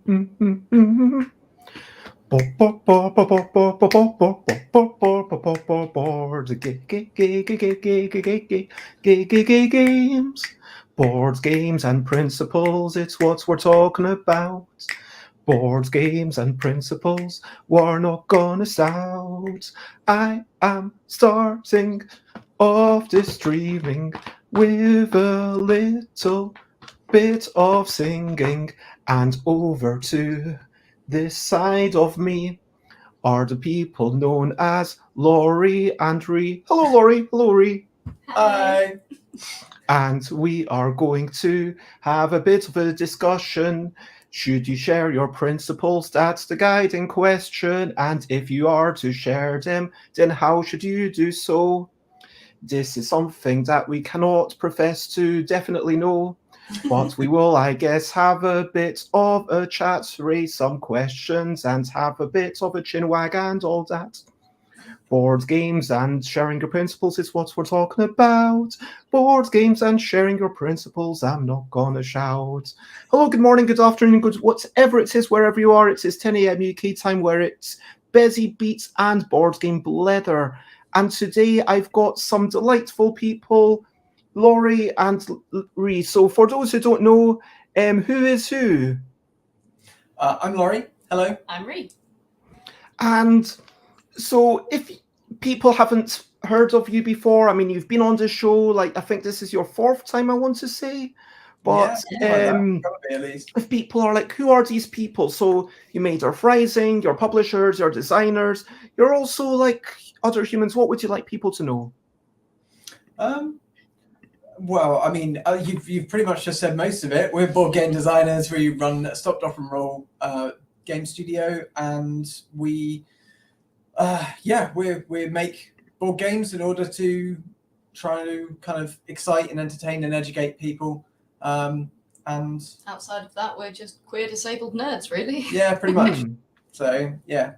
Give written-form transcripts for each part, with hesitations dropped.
Games. Boards, games, and principles, it's what we're talking about. Boards, games, and principles, we're not gonna shout. I am starting off this streaming with a little bit of singing, and over to this side of me are the people known as Laurie and Ree. Hello, Laurie. Hello, Ree. Hi. And we are going to have a bit of a discussion. Should you share your principles? That's the guiding question. And if you are to share them, then how should you do so? This is something that we cannot profess to definitely know, but we will, I guess, have a bit of a chat, raise some questions, and have a bit of a chinwag and all that. Board games and sharing your principles is what we're talking about. Board games and sharing your principles, I'm not gonna shout. Hello, good morning, good afternoon, good whatever it is, wherever you are. It is 10 a.m. UK time, where it's busy beats and board game blether. And today I've got some delightful people, Laurie and Ree. So for those who don't know, who is who? I'm Laurie. Hello. I'm Ree. And so if people haven't heard of you before, I mean, you've been on the show, like, I think this is your 4th time, I want to say. But probably at least. If people are like, who are these people? So you made Earth Rising, your publishers, your designers, you're also like other humans. What would you like people to know? Well, I mean, you've pretty much just said most of it. We're board game designers. We run Stop, Drop, and Roll game studio, and we make board games in order to try to kind of excite and entertain and educate people. And outside of that, we're just queer disabled nerds, really. Yeah, pretty much. So yeah.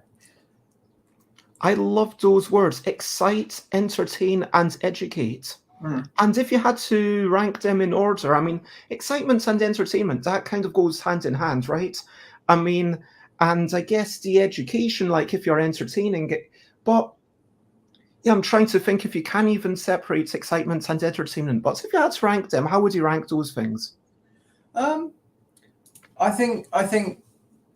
I love those words: excite, entertain, and educate. And if you had to rank them in order, I mean, excitement and entertainment, that kind of goes hand in hand, right? I mean, and I guess the education, like if you're entertaining it, but yeah, I'm trying to think if you can even separate excitement and entertainment. But if you had to rank them, how would you rank those things? I think,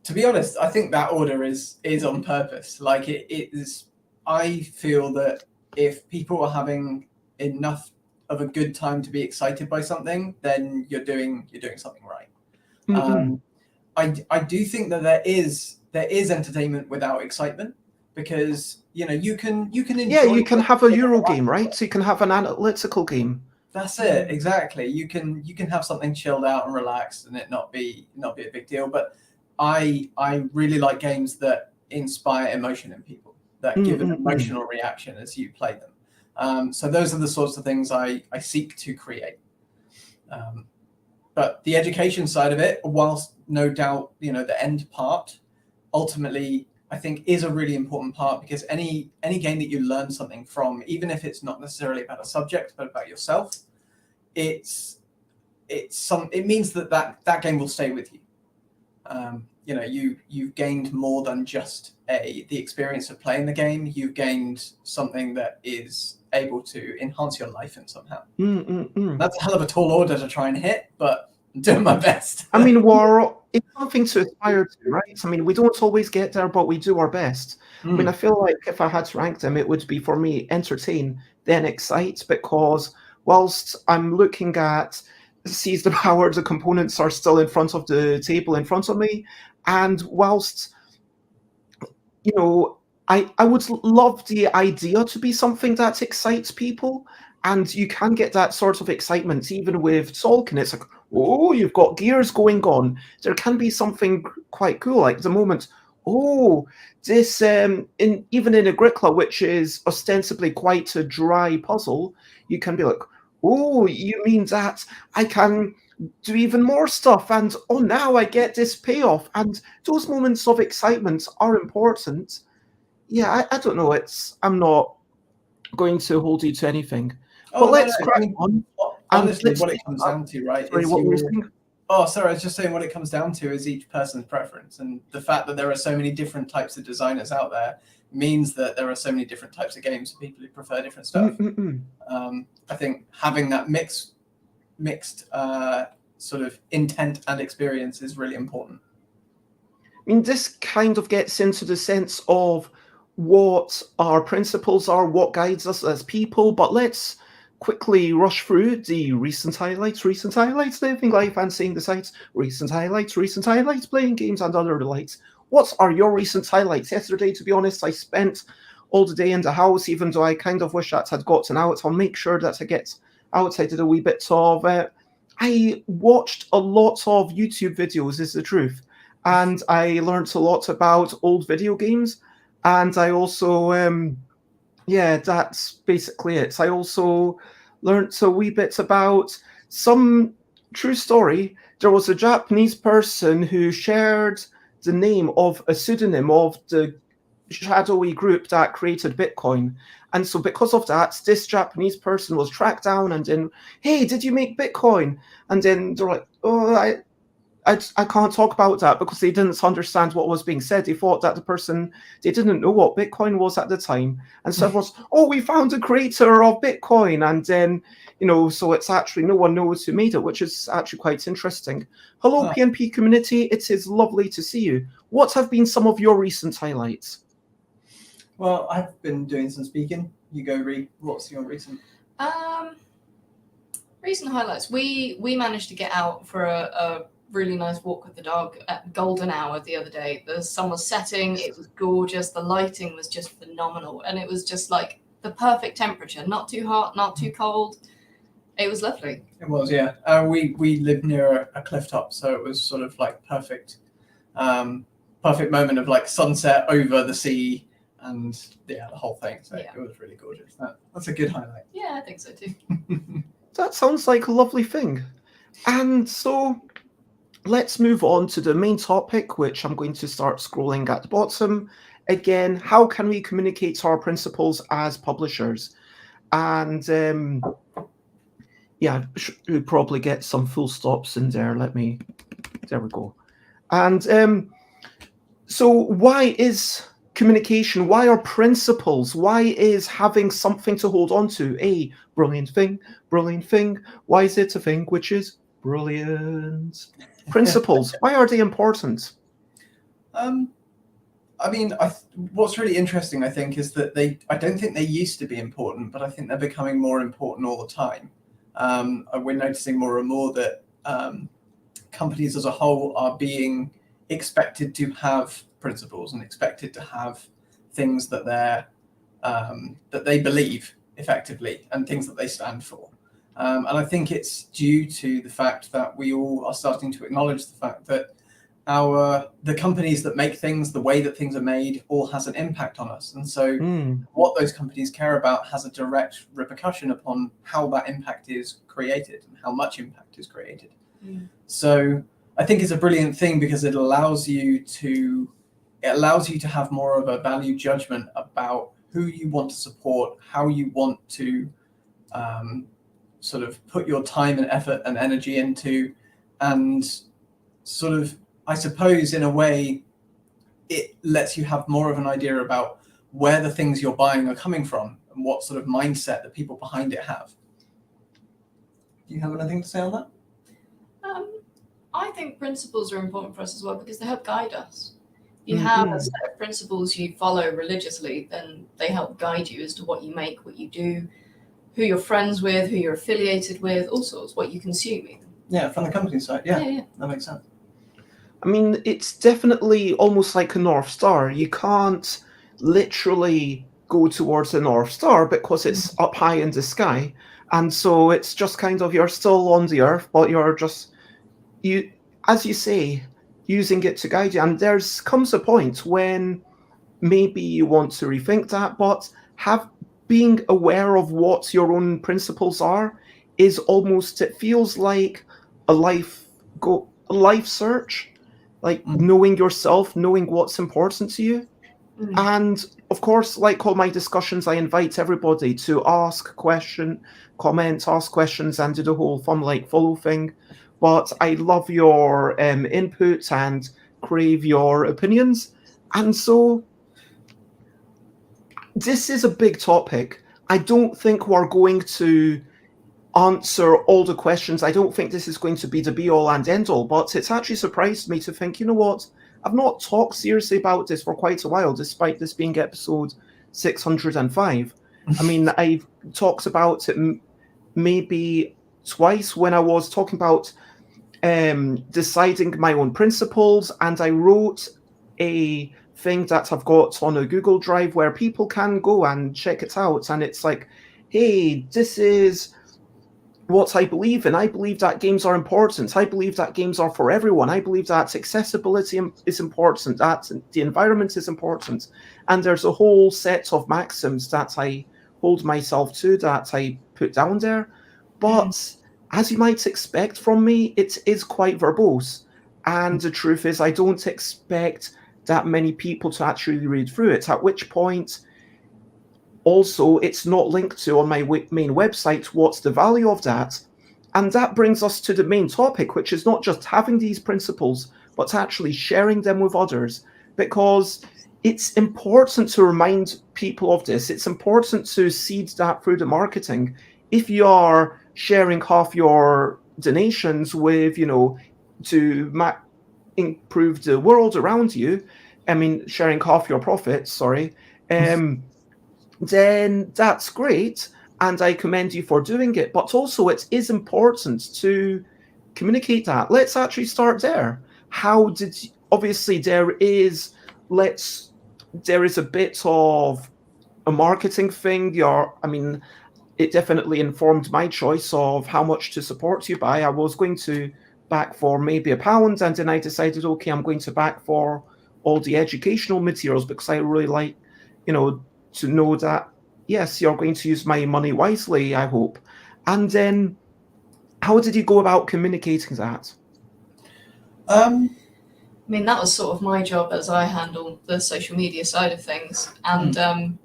to be honest, I think that order is on purpose. Like it is. I feel that if people are having enough of a good time to be excited by something, then you're doing something right. I do think that there is entertainment without excitement, because you can enjoy. Yeah, you can have a Euro game, right? So you can have an analytical game. That's it, exactly. You can have something chilled out and relaxed, and it not be a big deal. But I really like games that inspire emotion in people, that give an emotional reaction as you play them. So those are the sorts of things I seek to create. But the education side of it, whilst no doubt, the end part, ultimately, I think is a really important part, because any game that you learn something from, even if it's not necessarily about a subject, but about yourself, it means that game will stay with you. You've gained more than just the experience of playing the game. You've gained something that is able to enhance your life in somehow. That's a hell of a tall order to try and hit, but I'm doing my best. I mean, it's something to aspire to, right? I mean, we don't always get there, but we do our best. I mean, I feel like if I had to rank them, it would be, for me, entertain, then excite, because whilst I'm looking at seize the power, the components are still in front of the table in front of me, and whilst I would love the idea to be something that excites people, and you can get that sort of excitement even with Tolkien. It's like, oh, you've got gears going on. There can be something quite cool, like the moment, oh, this even in Agricola, which is ostensibly quite a dry puzzle, you can be like, oh, you mean that I can do even more stuff, and oh, now I get this payoff. And those moments of excitement are important. Yeah, I don't know. I'm not going to hold you to anything. But let's crack on. Honestly, what it comes down to, right? Sorry, what were you saying? Oh, sorry, I was just saying what it comes down to is each person's preference. And the fact that there are so many different types of designers out there means that there are so many different types of games for people who prefer different stuff. I think having that mixed sort of intent and experience is really important. I mean, this kind of gets into the sense of what our principles are, what guides us as people, but let's quickly rush through the recent highlights, living life and seeing the sights, recent highlights, playing games and other delights. What are your recent highlights? Yesterday, to be honest, I spent all the day in the house, even though I kind of wish that had gotten out. I'll make sure that I get out. I did a wee bit of... I watched a lot of YouTube videos, is the truth. And I learned a lot about old video games. And I also... yeah, that's basically it. I also learned a wee bit about some true story. There was a Japanese person who shared the name of a pseudonym of the shadowy group that created Bitcoin. And so because of that, this Japanese person was tracked down and then, hey, did you make Bitcoin? And then they're like, oh, I can't talk about that because they didn't understand what was being said. They thought that they didn't know what Bitcoin was at the time. And so it was, oh, we found the creator of Bitcoin. And then, so it's actually no one knows who made it, which is actually quite interesting. Hello, PNP community. It is lovely to see you. What have been some of your recent highlights? Well, I've been doing some speaking. You go, Ree. What's your recent? Recent highlights. We managed to get out for a really nice walk with the dog at golden hour the other day. The sun was setting, it was gorgeous, the lighting was just phenomenal, and it was just like the perfect temperature, not too hot, not too cold. It was lovely. It was, yeah. We lived near a cliff top, so it was sort of like perfect moment of like sunset over the sea and the whole thing. So It was really gorgeous. That's a good highlight. Yeah, I think so too. That sounds like a lovely thing. And so let's move on to the main topic, which I'm going to start scrolling at the bottom. Again, how can we communicate our principles as publishers? And we'll probably get some full stops in there. There we go. And so why is communication, why are principles, why is having something to hold on to a brilliant thing? Why is it a thing which is brilliant? Principles, why are they important? I mean, what's really interesting, I think, is that I don't think they used to be important, but I think they're becoming more important all the time. We're noticing more and more that companies as a whole are being expected to have principles and expected to have things that they believe effectively and things that they stand for. And I think it's due to the fact that we all are starting to acknowledge the fact that the companies that make things, the way that things are made, all has an impact on us. And so what those companies care about has a direct repercussion upon how that impact is created and how much impact is created. So I think it's a brilliant thing because it allows you to have more of a value judgment about who you want to support, how you want to sort of put your time and effort and energy into, and sort of, I suppose, in a way, it lets you have more of an idea about where the things you're buying are coming from and what sort of mindset the people behind it have. Do you have anything to say on that? I think principles are important for us as well because they help guide us. You have a set of principles you follow religiously, then they help guide you as to what you make, what you do, who you're friends with, who you're affiliated with, all sorts, what you consume even. Yeah, from the company side. Yeah, that makes sense. I mean, it's definitely almost like a North Star. You can't literally go towards the North Star because it's up high in the sky. And so it's just kind of, you're still on the earth, but you're just, as you say, using it to guide you. And comes a point when maybe you want to rethink that, but being aware of what your own principles are is almost, it feels like a life search, like knowing yourself, knowing what's important to you. And of course, like all my discussions, I invite everybody to ask questions, comment, ask questions, and do the whole fun like follow thing. but I love your input and crave your opinions. And so this is a big topic. I don't think we're going to answer all the questions. I don't think this is going to be the be all and end all, but it's actually surprised me to think, you know what? I've not talked seriously about this for quite a while, despite this being episode 605. I mean, I've talked about it maybe twice when I was talking about deciding my own principles, and I wrote a thing that I've got on a Google Drive where people can go and check it out. And it's like, hey, this is what I believe in. I believe that games are important. I believe that games are for everyone. I believe that accessibility is important, that the environment is important. And there's a whole set of maxims that I hold myself to, that I put down there. But as you might expect from me, it is quite verbose. And the truth is, I don't expect that many people to actually read through it, at which point also it's not linked to on my main website. What's the value of that? And that brings us to the main topic, which is not just having these principles, but actually sharing them with others, because it's important to remind people of this. It's important to seed that through the marketing. If you are sharing half your donations with, to improve the world around you, I mean, sharing half your profits, sorry, then that's great, and I commend you for doing it. But also, it is important to communicate that. Let's actually start there. Obviously there is a bit of a marketing thing. It definitely informed my choice of how much to support you by. I was going to back for maybe £1, and then I decided, okay, I'm going to back for all the educational materials, because I really like, to know that, yes, you're going to use my money wisely, I hope. And then how did you go about communicating that? I mean, that was sort of my job, as I handle the social media side of things. And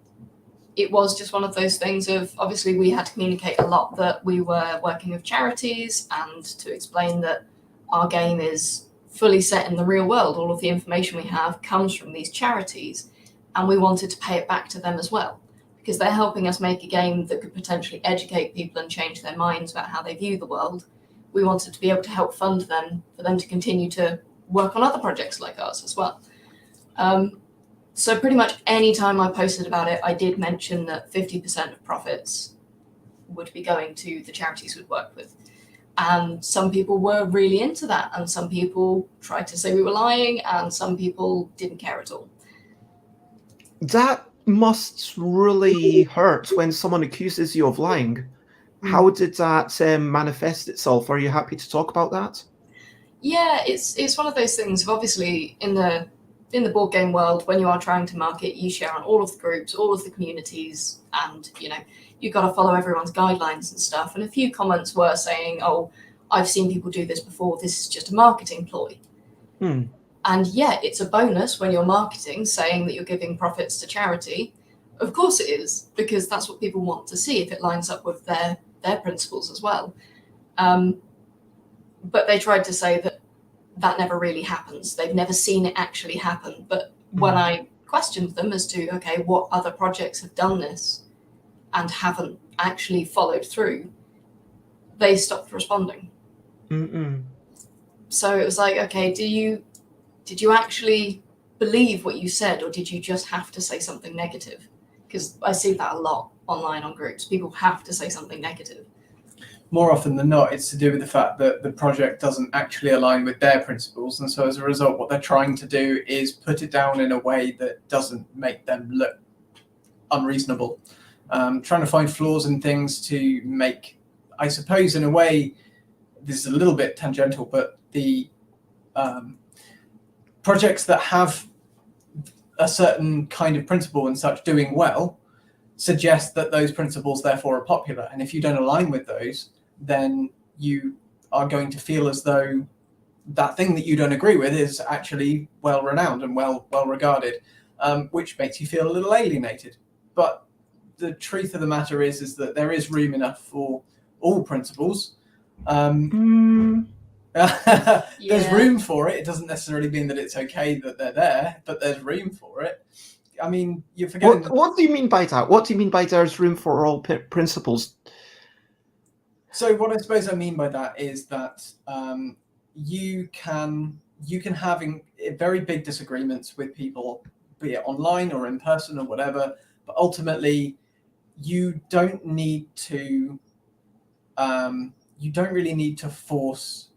it was just one of those things of, obviously we had to communicate a lot that we were working with charities, and to explain that our game is fully set in the real world. All of the information we have comes from these charities, and we wanted to pay it back to them as well, because they're helping us make a game that could potentially educate people and change their minds about how they view the world. We wanted to be able to help fund them, for them to continue to work on other projects like ours as well. So pretty much any time I posted about it, I did mention that 50% of profits would be going to the charities we'd work with. And some people were really into that, and some people tried to say we were lying, and some people didn't care at all. That must really hurt when someone accuses you of lying. How did that manifest itself? Are you happy to talk about that? Yeah, it's one of those things of, obviously in the board game world, when you are trying to market, you share on all of the groups, all of the communities, and you've got to follow everyone's guidelines and stuff. And a few comments were saying, oh, I've seen people do this before, this is just a marketing ploy. And yeah, it's a bonus when you're marketing, saying that you're giving profits to charity. Of course it is, because that's what people want to see, if it lines up with their principles as well. But they tried to say that never really happens. They've never seen it actually happen. But when I questioned them as to, okay, what other projects have done this and haven't actually followed through, they stopped responding. So it was like, okay, did you actually believe what you said, or did you just have to say something negative? Because I see that a lot online on groups. People have to say something negative. More often than not, it's to do with the fact that the project doesn't actually align with their principles. And so as a result, what they're trying to do is put it down in a way that doesn't make them look unreasonable. Trying to find flaws in things to make, I suppose, in a way, this is a little bit tangential, but the projects that have a certain kind of principle and such doing well suggest that those principles therefore are popular. And if you don't align with those, then you are going to feel as though that thing that you don't agree with is actually well renowned and well regarded, which makes you feel a little alienated. But the truth of the matter is that there is room enough for all principles. There's room for it. It doesn't necessarily mean that it's okay that they're there, but there's room for it. I mean, you're forgetting. What do you mean by that? What do you mean by there's room for all principles? So what I suppose I mean by that is that you can have very big disagreements with people, be it online or in person or whatever, but ultimately you don't need to you don't really need to force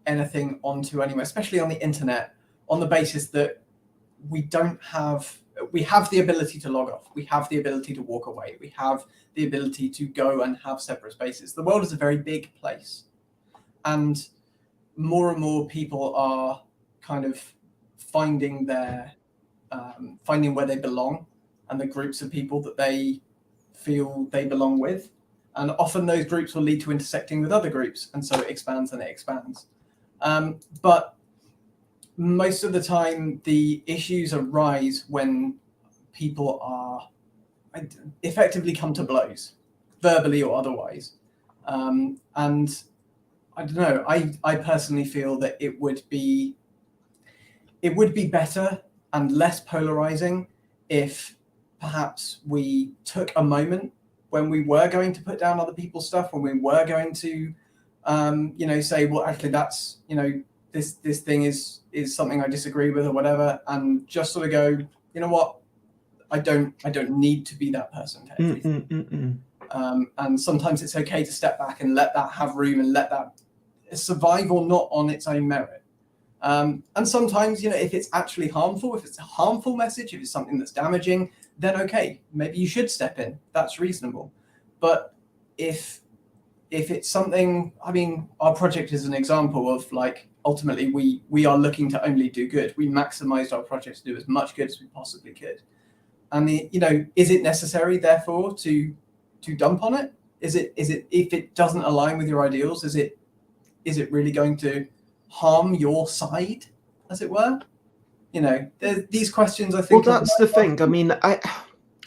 anything onto anyone, especially on the internet, on the basis that we have the ability to log off, we have the ability to walk away, we have the ability to go and have separate spaces. The world is a very big place, and more people are kind of finding where they belong and the groups of people that they feel they belong with. And often those groups will lead to intersecting with other groups, and so it expands and it expands. But most of the time, the issues arise when people are effectively come to blows, verbally or otherwise. And I don't know, I personally feel that it would be better and less polarizing if perhaps we took a moment when we were going to put down other people's stuff, when we were going to, say, well, actually, that's, this thing is something I disagree with or whatever, and just sort of go, you know what, I don't need to be that person for everything. And sometimes it's okay to step back and let that have room and let that survive or not on its own merit. And sometimes, if it's actually harmful, if it's a harmful message, if it's something that's damaging, then okay, maybe you should step in. That's reasonable. But if it's something, I mean, our project is an example of, like, ultimately we are looking to only do good. We maximized our project to do as much good as we possibly could. And is it necessary, therefore, to dump on it? Is it if it doesn't align with your ideals, is it really going to harm your side, as it were? These questions, I think. Well, that's the thing. I mean,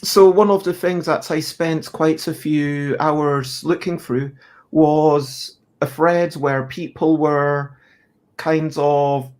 so one of the things that I spent quite a few hours looking through was a thread where people were kind of,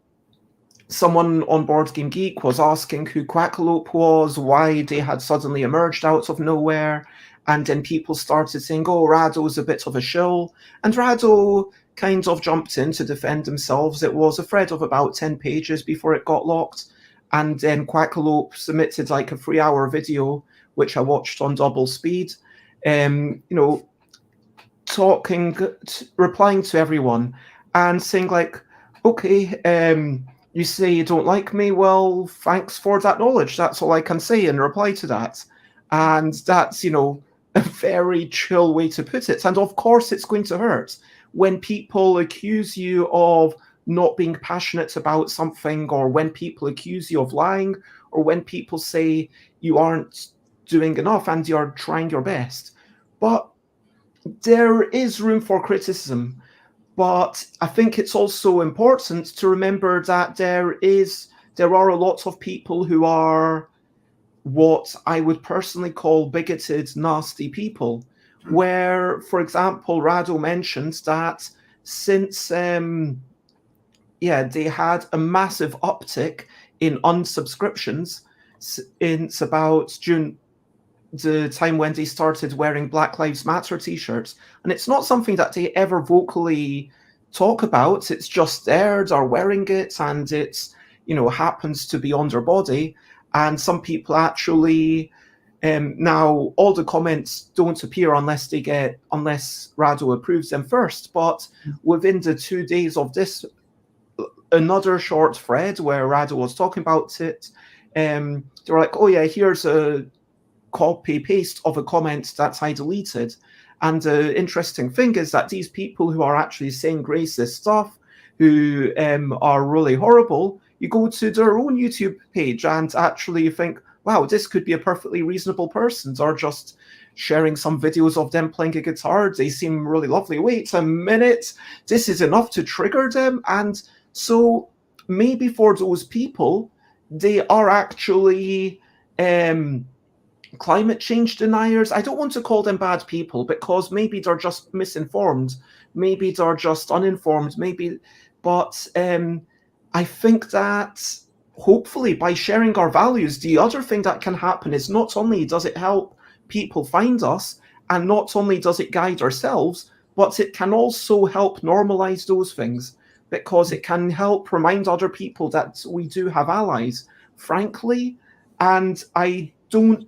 someone on Board Game Geek was asking who Quackalope was, why they had suddenly emerged out of nowhere, and then people started saying, oh, Rado's a bit of a shill, and Rado kind of jumped in to defend themselves. It was a thread of about 10 pages before it got locked, and then Quackalope submitted like a 3-hour video, which I watched on double speed, replying to everyone and saying like, okay, you say you don't like me, well, thanks for that knowledge. That's all I can say in reply to that. And that's, a very chill way to put it. And of course it's going to hurt when people accuse you of not being passionate about something, or when people accuse you of lying, or when people say you aren't doing enough and you're trying your best. But there is room for criticism. But I think it's also important to remember that there are a lot of people who are what I would personally call bigoted, nasty people, where, for example, Rado mentions that since they had a massive uptick in unsubscriptions since about June, the time when they started wearing Black Lives Matter t-shirts. And it's not something that they ever vocally talk about. It's just there, they're wearing it, and it's, happens to be on their body. And some people actually, now all the comments don't appear unless Rado approves them first. But within the 2 days of this, another short thread where Rado was talking about it, they're like, oh yeah, here's a copy paste of a comment that I deleted. And the interesting thing is that these people who are actually saying racist stuff, who are really horrible, you go to their own YouTube page and actually think, wow, this could be a perfectly reasonable person. They're just sharing some videos of them playing a guitar. They seem really lovely. Wait a minute, this is enough to trigger them. And so maybe for those people, they are actually climate change deniers. I don't want to call them bad people because maybe they're just misinformed, maybe they're just uninformed, but I think that hopefully by sharing our values, the other thing that can happen is not only does it help people find us, and not only does it guide ourselves, but it can also help normalize those things, because it can help remind other people that we do have allies, frankly. And I don't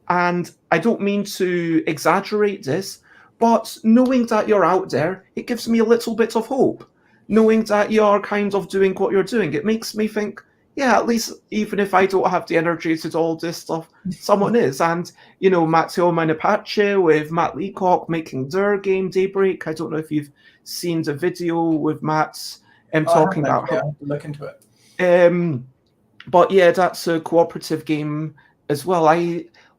mean to exaggerate this, but knowing that you're out there, it gives me a little bit of hope. Knowing that you're kind of doing what you're doing, it makes me think, yeah, at least even if I don't have the energy to do all this stuff, someone is. And, you know, Matteo Manapace with Matt Leacock making their game Daybreak. I don't know if you've seen the video with Matt talking about how... I have to look into it. But yeah, that's a cooperative game as well.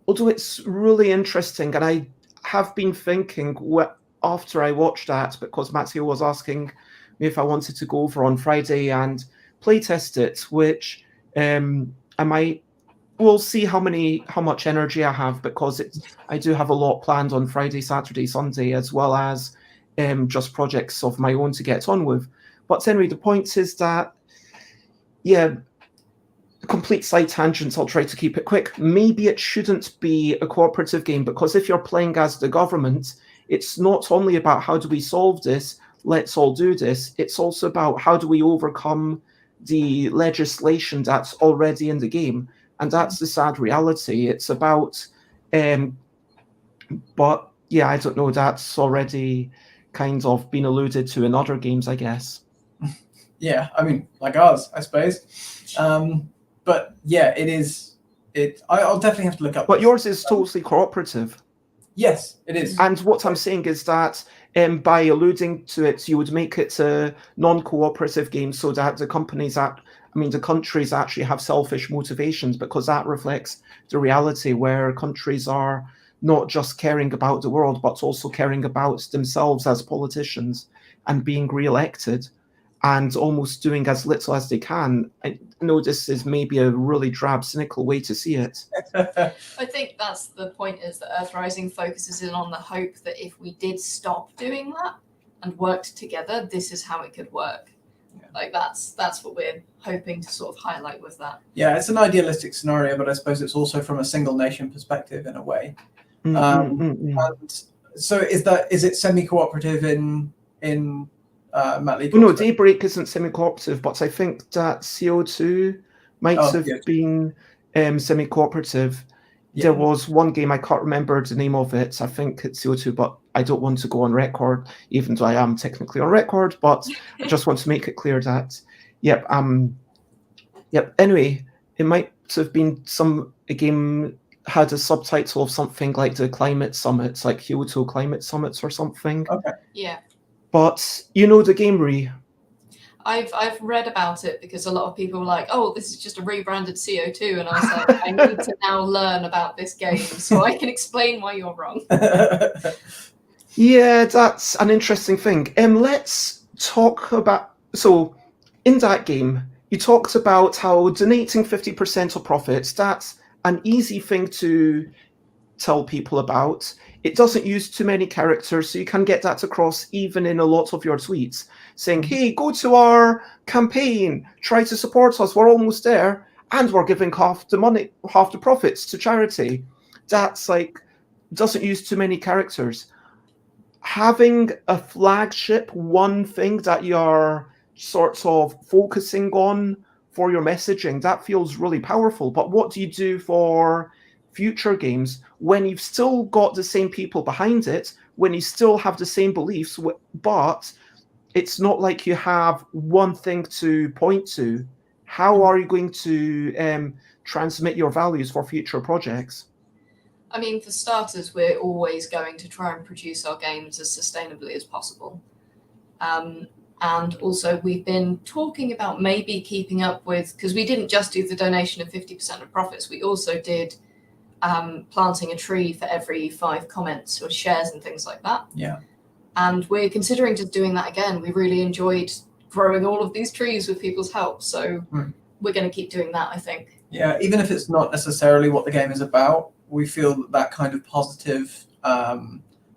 Although it's really interesting, and I have been thinking after I watched that, because Matteo was asking me if I wanted to go over on Friday and playtest it, which we'll see how much energy I have, because I do have a lot planned on Friday, Saturday, Sunday, as well as just projects of my own to get on with. But anyway, the point is that, yeah, complete side tangents, I'll try to keep it quick. Maybe it shouldn't be a cooperative game, because if you're playing as the government, it's not only about how do we solve this, let's all do this, it's also about how do we overcome the legislation that's already in the game. And that's the sad reality. It's about, but yeah, I don't know, that's already kind of been alluded to in other games, I guess. Yeah, I mean, like ours, I suppose. But yeah, I'll definitely have to look up. But yours is totally cooperative. Yes, it is. And what I'm saying is that by alluding to it, you would make it a non-cooperative game, so that the countries actually have selfish motivations, because that reflects the reality where countries are not just caring about the world, but also caring about themselves as politicians and being re-elected and almost doing as little as they can. I know this is maybe a really drab, cynical way to see it. I think that's the point, is that Earthrising focuses in on the hope that if we did stop doing that and worked together, this is how it could work. Yeah. Like that's what we're hoping to sort of highlight with that. Yeah, it's an idealistic scenario, but I suppose it's also from a single nation perspective in a way. And so is it semi-cooperative in Matt Leacock's? No, Daybreak isn't semi-cooperative, but I think that CO2 might have been semi-cooperative. Yeah. There was one game, I can't remember the name of it, I think it's CO2, but I don't want to go on record, even though I am technically on record, but I just want to make it clear that, anyway, it might have been a game had a subtitle of something like the Climate Summits, like Kyoto Climate Summits or something. Okay. Yeah. But you know the game, Ree? I've read about it, because a lot of people were like, oh, this is just a rebranded CO2. And I was like, I need to now learn about this game so I can explain why you're wrong. Yeah, that's an interesting thing. Let's talk about... So, in that game, you talked about how donating 50% of profits, that's an easy thing to tell people about. It doesn't use too many characters, so you can get that across even in a lot of your tweets, saying, hey, go to our campaign, try to support us, we're almost there, and we're giving half the profits to charity. That's like, doesn't use too many characters. Having a flagship, one thing that you're sort of focusing on for your messaging, that feels really powerful. But what do you do for future games when you've still got the same people behind it, when you still have the same beliefs, but it's not like you have one thing to point to? How are you going to transmit your values for future projects? I mean, for starters, we're always going to try and produce our games as sustainably as possible. And also, we've been talking about maybe keeping up with, because we didn't just do the donation of 50% of profits, we also did planting a tree for every 5 comments or shares and things like that. Yeah. And we're considering just doing that again. We really enjoyed growing all of these trees with people's help. So we're going to keep doing that, I think. Yeah, even if it's not necessarily what the game is about, we feel that kind of positive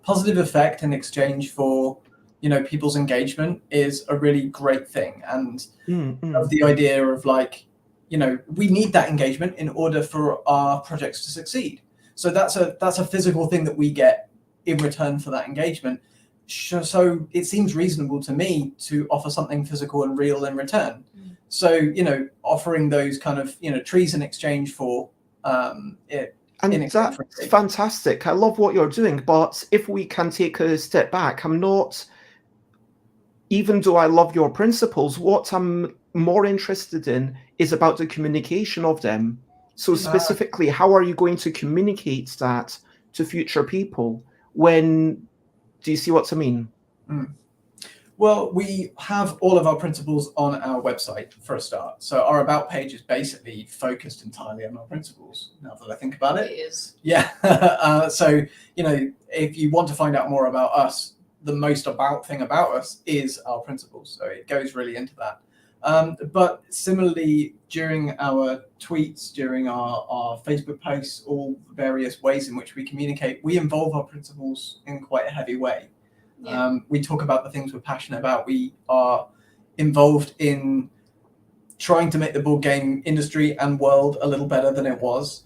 effect in exchange for, you know, people's engagement is a really great thing. And the idea of, like, you know, we need that engagement in order for our projects to succeed. So that's a physical thing that we get in return for that engagement. So it seems reasonable to me to offer something physical and real in return. So, you know, offering those kind of, you know, trees in exchange for it. And that's fantastic. I love what you're doing. But if we can take a step back, I'm not, even though I love your principles, what I'm more interested in is about the communication of them. So specifically, how are you going to communicate that to future people? Do you see what I mean? Well, we have all of our principles on our website for a start. So our about page is basically focused entirely on our principles, now that I think about it. It is. Yeah. So, you know, if you want to find out more about us, the most about thing about us is our principles. So it goes really into that. But similarly, during our tweets, during our Facebook posts, all various ways in which we communicate, we involve our principles in quite a heavy way. Yeah. We talk about the things we're passionate about. We are involved in trying to make the board game industry and world a little better than it was.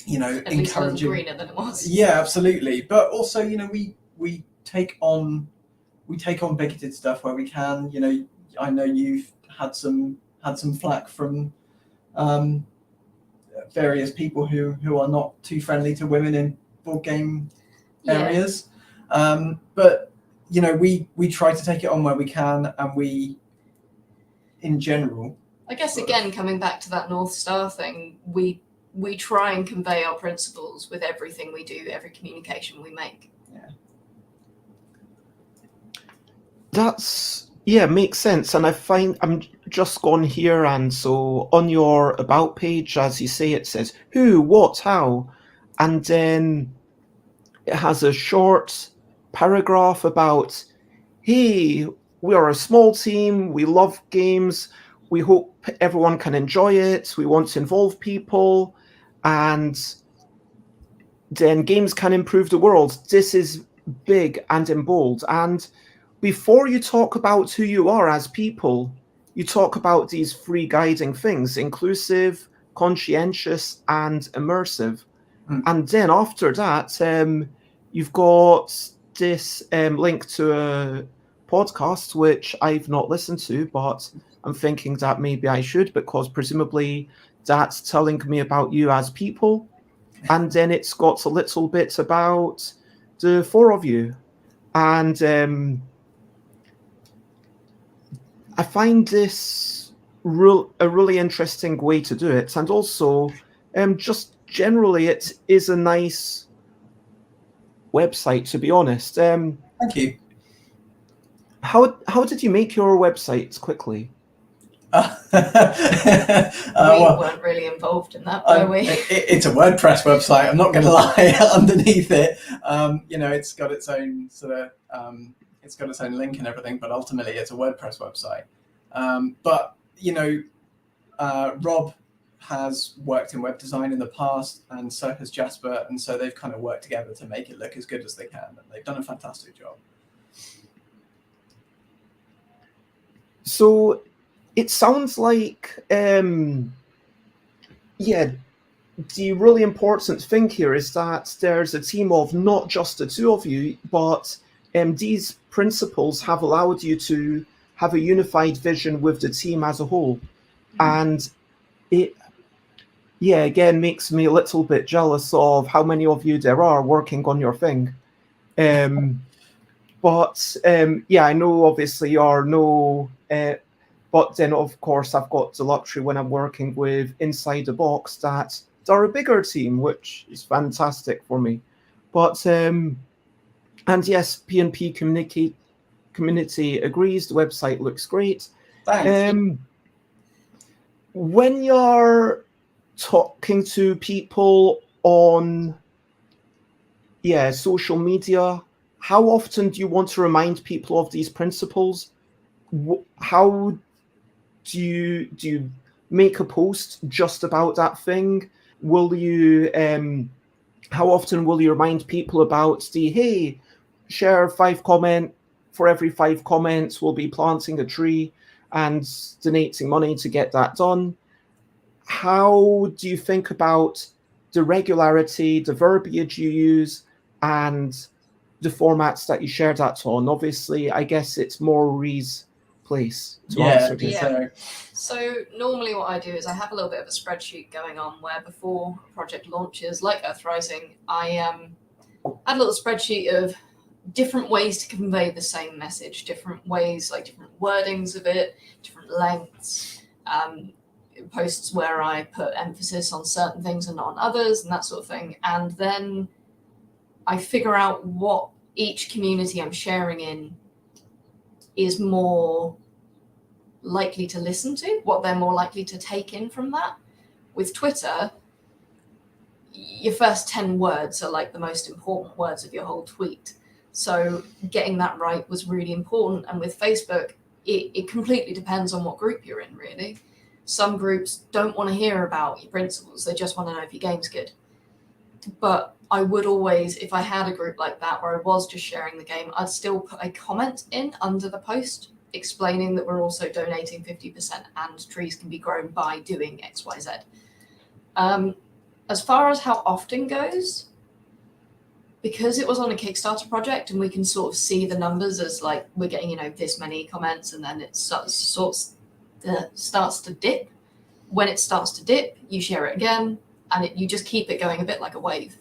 You know, at least greener than it was. Yeah, absolutely. But also, you know, we take on bigoted stuff where we can. You know, I know you've had some flack from various people who are not too friendly to women in board game areas. But, you know, we try to take it on where we can, and we, in general, I guess, again, coming back to that North Star thing, we try and convey our principles with everything we do, every communication we make. Yeah. Makes sense. And I find I'm just gone here, and so on your about page, as you say, it says who, what, how, and then it has a short paragraph about, hey, we are a small team, we love games, we hope everyone can enjoy it, we want to involve people, and then games can improve the world. This is big and in bold. And before you talk about who you are as people, you talk about these three guiding things: inclusive, conscientious, and immersive. And then after that, you've got this link to a podcast, which I've not listened to, but I'm thinking that maybe I should, because presumably that's telling me about you as people. And then it's got a little bit about the four of you. And I find this a really interesting way to do it. And also, just generally, it is a nice website, to be honest. Thank you. How did you make your websites quickly? We weren't really involved in that, were we? It's a WordPress website, I'm not going to lie. Underneath it, you know, it's got its own sort of it's got its own link and everything, but ultimately it's a WordPress website. But, you know, Rob has worked in web design in the past, and so has Jasper, and so they've kind of worked together to make it look as good as they can, and they've done a fantastic job. So it sounds like, the really important thing here is that there's a team of not just the two of you, but these principles have allowed you to have a unified vision with the team as a whole. And it, again, makes me a little bit jealous of how many of you there are working on your thing. But I know obviously you are no, but then of course I've got the luxury when I'm working with Inside the Box that they're a bigger team, which is fantastic for me. But and yes, PNP community agrees. The website looks great. Thanks. When you're talking to people on social media, how often do you want to remind people of these principles? How do you make a post just about that thing? will you how often will you remind people about hey, share 5 comment, for every 5 comments we'll be planting a tree and donating money to get that done? How do you think about the regularity, the verbiage you use, and the formats that you share that on? Obviously, I guess it's more Ree's place to answer this. So normally what I do is I have a little bit of a spreadsheet going on where before a project launches, like Earth Rising, I add a little spreadsheet of different ways to convey the same message, different ways, like different wordings of it, different lengths, posts where I put emphasis on certain things and not on others, and that sort of thing. And then I figure out what each community I'm sharing in is more likely to listen to, what they're more likely to take in from that. With Twitter, your first 10 words are like the most important words of your whole tweet. So getting that right was really important. And with Facebook, it completely depends on what group you're in, really. Some groups don't want to hear about your principles. They just want to know if your game's good. But I would always, if I had a group like that where I was just sharing the game, I'd still put a comment in under the post explaining that we're also donating 50% and trees can be grown by doing X, Y, Z. As far as how often goes, because it was on a Kickstarter project and we can sort of see the numbers as like we're getting, this many comments and then it starts to dip. When it starts to dip, you share it again and you just keep it going a bit like a wave.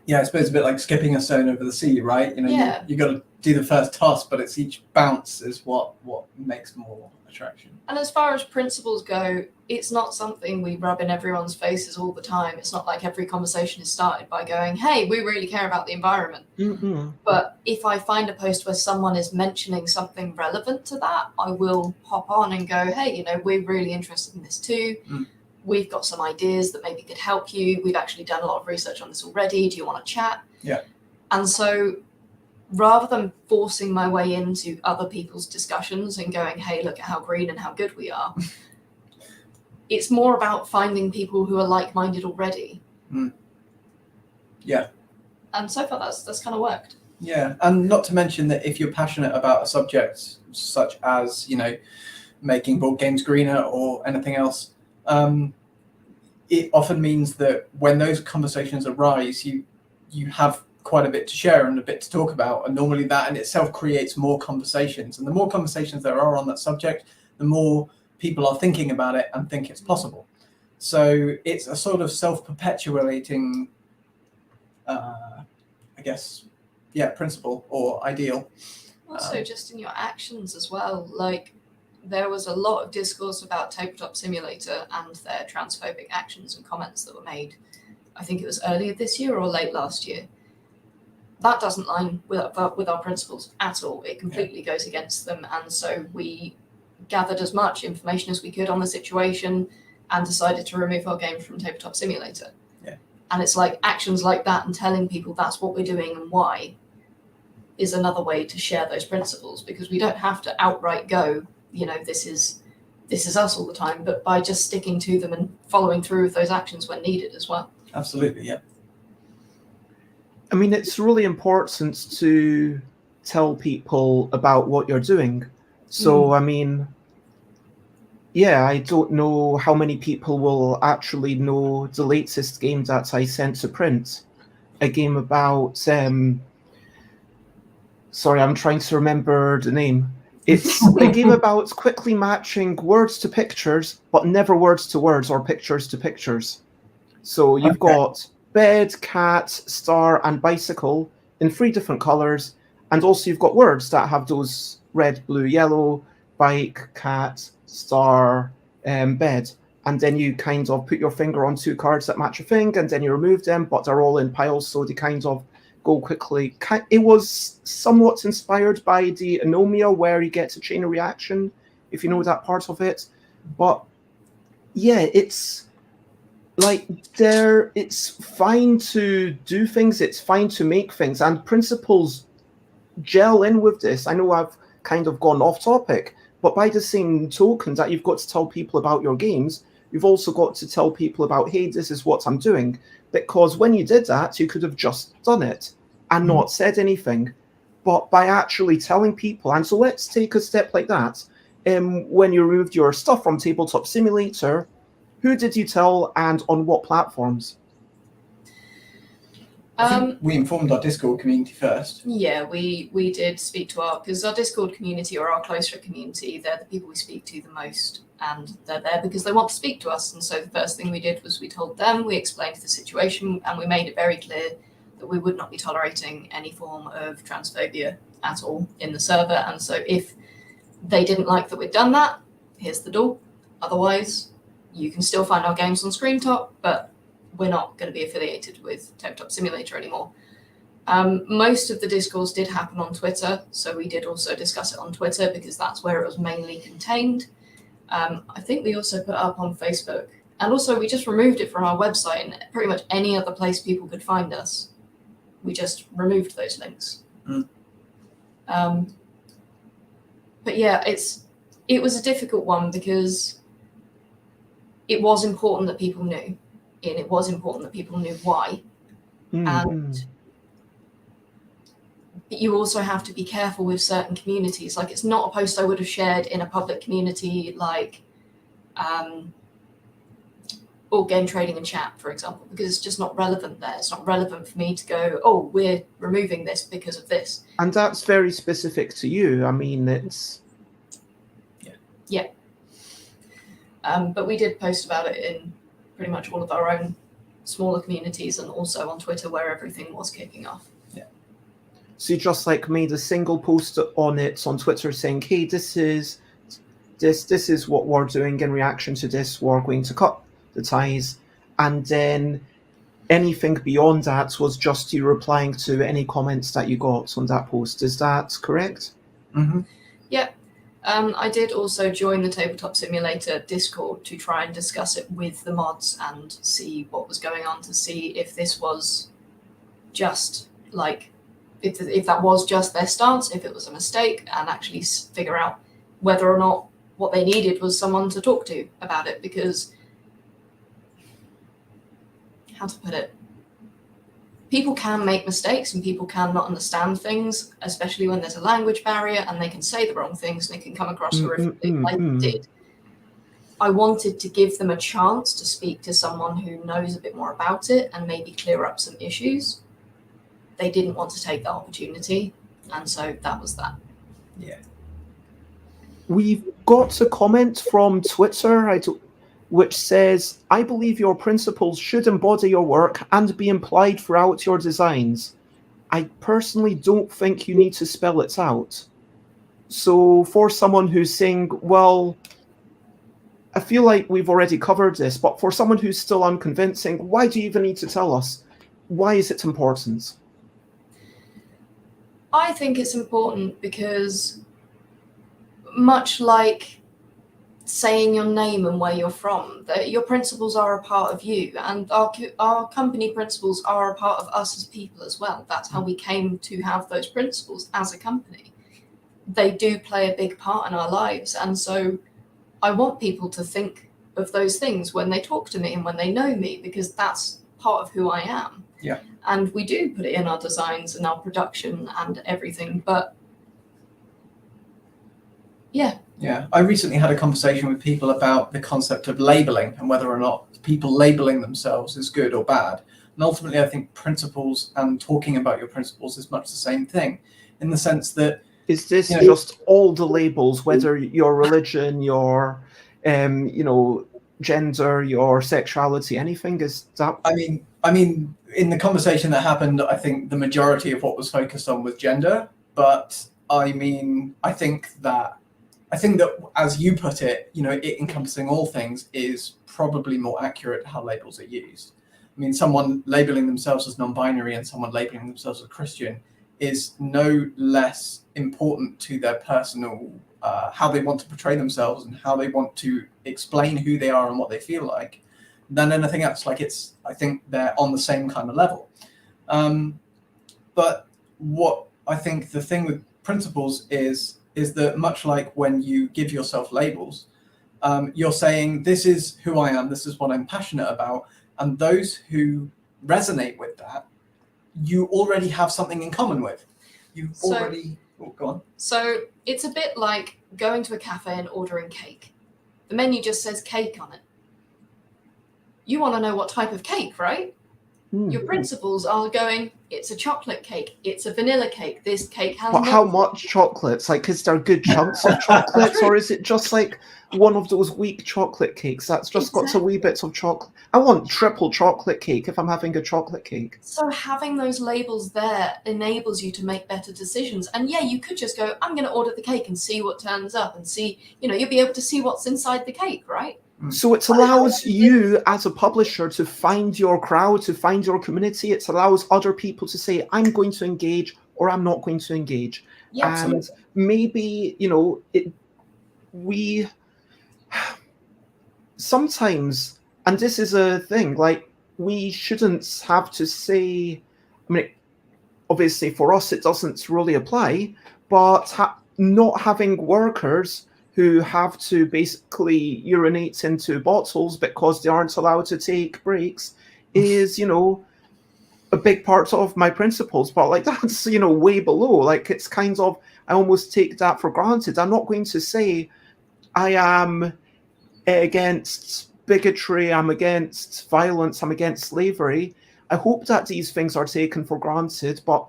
Yeah, I suppose a bit like skipping a stone over the sea, right? You got to do the first toss, but it's each bounce is what makes more attraction. And as far as principles go, it's not something we rub in everyone's faces all the time. It's not like every conversation is started by going, hey, we really care about the environment. Mm-hmm. But if I find a post where someone is mentioning something relevant to that, I will hop on and go, hey, we're really interested in this too. We've got some ideas that maybe could help you. We've actually done a lot of research on this already. Do you want to chat? Yeah. And so rather than forcing my way into other people's discussions and going, hey, look at how green and how good we are, it's more about finding people who are like-minded already. Yeah. And so far that's kind of worked. Yeah. And not to mention that if you're passionate about a subject such as, making board games greener or anything else, it often means that when those conversations arise, you have quite a bit to share and a bit to talk about, and normally that in itself creates more conversations, and the more conversations there are on that subject, the more people are thinking about it and think it's possible. So it's a sort of self-perpetuating principle or ideal. Also just in your actions as well, like there was a lot of discourse about Tabletop Simulator and their transphobic actions and comments that were made. I think it was earlier this year or late last year. That doesn't line with our principles at all. It completely goes against them. And so we gathered as much information as we could on the situation and decided to remove our game from Tabletop Simulator. Yeah. And it's like actions like that and telling people that's what we're doing and why is another way to share those principles, because we don't have to outright go, this is us all the time, but by just sticking to them and following through with those actions when needed as well. Absolutely, yeah. I mean, it's really important to tell people about what you're doing. So, I mean, I don't know how many people will actually know the latest game that I sent to print. A game about, sorry, I'm trying to remember the name. It's a game about quickly matching words to pictures, but never words to words or pictures to pictures. So you've got bed, cat, star, and bicycle in 3 different colors. And also you've got words that have those red, blue, yellow, bike, cat, star, bed. And then you kind of put your finger on 2 cards that match a thing, and then you remove them, but they're all in piles, so they kind of go quickly. It was somewhat inspired by the Anomia, where you get a chain of reaction, if you know that part of it. But it's like it's fine to do things, it's fine to make things, and principles gel in with this. I know I've kind of gone off topic, but by the same token that you've got to tell people about your games, you've also got to tell people about, hey, this is what I'm doing. Because when you did that, you could have just done it and not said anything. But by actually telling people, and so let's take a step like that. When you removed your stuff from Tabletop Simulator, who did you tell and on what platforms? I think we informed our Discord community first. Yeah, we did speak to because our Discord community, or our closer community, they're the people we speak to the most, and they're there because they want to speak to us. And so the first thing we did was we told them, we explained the situation, and we made it very clear that we would not be tolerating any form of transphobia at all in the server. And so if they didn't like that we'd done that, here's the door. Otherwise, you can still find our games on Screentop, but we're not going to be affiliated with Tabletop Simulator anymore. Most of the discourse did happen on Twitter, so we did also discuss it on Twitter because that's where it was mainly contained. I think we also put it up on Facebook, and also we just removed it from our website and pretty much any other place people could find us. We just removed those links. But yeah, it was a difficult one because it was important that people knew. And it was important that people knew why. And you also have to be careful with certain communities. Like, it's not a post I would have shared in a public community like board game trading and chat, for example, because it's just not relevant there. It's not relevant for me to go, oh, we're removing this because of this. And that's very specific to you. I mean, it's... Yeah. But we did post about it in pretty much all of our own smaller communities and also on Twitter where everything was kicking off. Yeah. So you just like made a single post on it on Twitter saying, hey, this is what we're doing in reaction to this. We're going to cut the ties. And then anything beyond that was just you replying to any comments that you got on that post. Is that correct? Mm-hmm. Yeah. I did also join the Tabletop Simulator Discord to try and discuss it with the mods and see what was going on, to see if this was just like, if that was just their stance, if it was a mistake, and actually figure out whether or not what they needed was someone to talk to about it. Because, how to put it, people can make mistakes and people can not understand things, especially when there's a language barrier, and they can say the wrong things and it can come across horrifically like they did. I wanted to give them a chance to speak to someone who knows a bit more about it and maybe clear up some issues. They didn't want to take that opportunity, and so that was that. Yeah. We've got a comment from Twitter which says, I believe your principles should embody your work and be implied throughout your designs. I personally don't think you need to spell it out. So for someone who's saying, well, I feel like we've already covered this, but for someone who's still unconvincing, why do you even need to tell us? Why is it important? I think it's important because, much like saying your name and where you're from, that your principles are a part of you, and our company principles are a part of us as people as well. That's how we came to have those principles as a company. They do play a big part in our lives, and so I want people to think of those things when they talk to me and when they know me, because that's part of who I am. Yeah. And we do put it in our designs and our production and everything, but yeah. Yeah, I recently had a conversation with people about the concept of labeling and whether or not people labeling themselves is good or bad. And ultimately, I think principles and talking about your principles is much the same thing, in the sense that... Is this just all the labels, whether your religion, your, gender, your sexuality, anything? Is that... I mean, in the conversation that happened, I think the majority of what was focused on was gender. But I think that, as you put it, it encompassing all things is probably more accurate how labels are used. I mean, someone labeling themselves as non-binary and someone labeling themselves as Christian is no less important to their personal, how they want to portray themselves and how they want to explain who they are and what they feel like, than anything else. I think they're on the same kind of level. But what I think the thing with principles is that, much like when you give yourself labels, You're saying, this is who I am, this is what I'm passionate about. And those who resonate with that, you already have something in common with. You've already... Oh, go on. So it's a bit like going to a cafe and ordering cake. The menu just says cake on it. You want to know what type of cake, right? Your principles are going, it's a chocolate cake, it's a vanilla cake, this cake has... But how much chocolates? Like, is there good chunks of chocolates, or is it just like one of those weak chocolate cakes that's just got a wee bits of chocolate? I want triple chocolate cake if I'm having a chocolate cake. So having those labels there enables you to make better decisions. And yeah, you could just go, I'm going to order the cake and see what turns up and see, you know, you'll be able to see what's inside the cake, right? So it allows you as a publisher to find your crowd, to find your community. It allows other people to say, I'm going to engage or I'm not going to engage. Yeah, and maybe, you know, we sometimes, and this is a thing, like, we shouldn't have to say, I mean, obviously for us it doesn't really apply, but not having workers who have to basically urinate into bottles because they aren't allowed to take breaks is, you know, a big part of my principles. But like, that's, you know, way below. Like, it's kind of, I almost take that for granted. I'm not going to say I am against bigotry, I'm against violence, I'm against slavery. I hope that these things are taken for granted, but,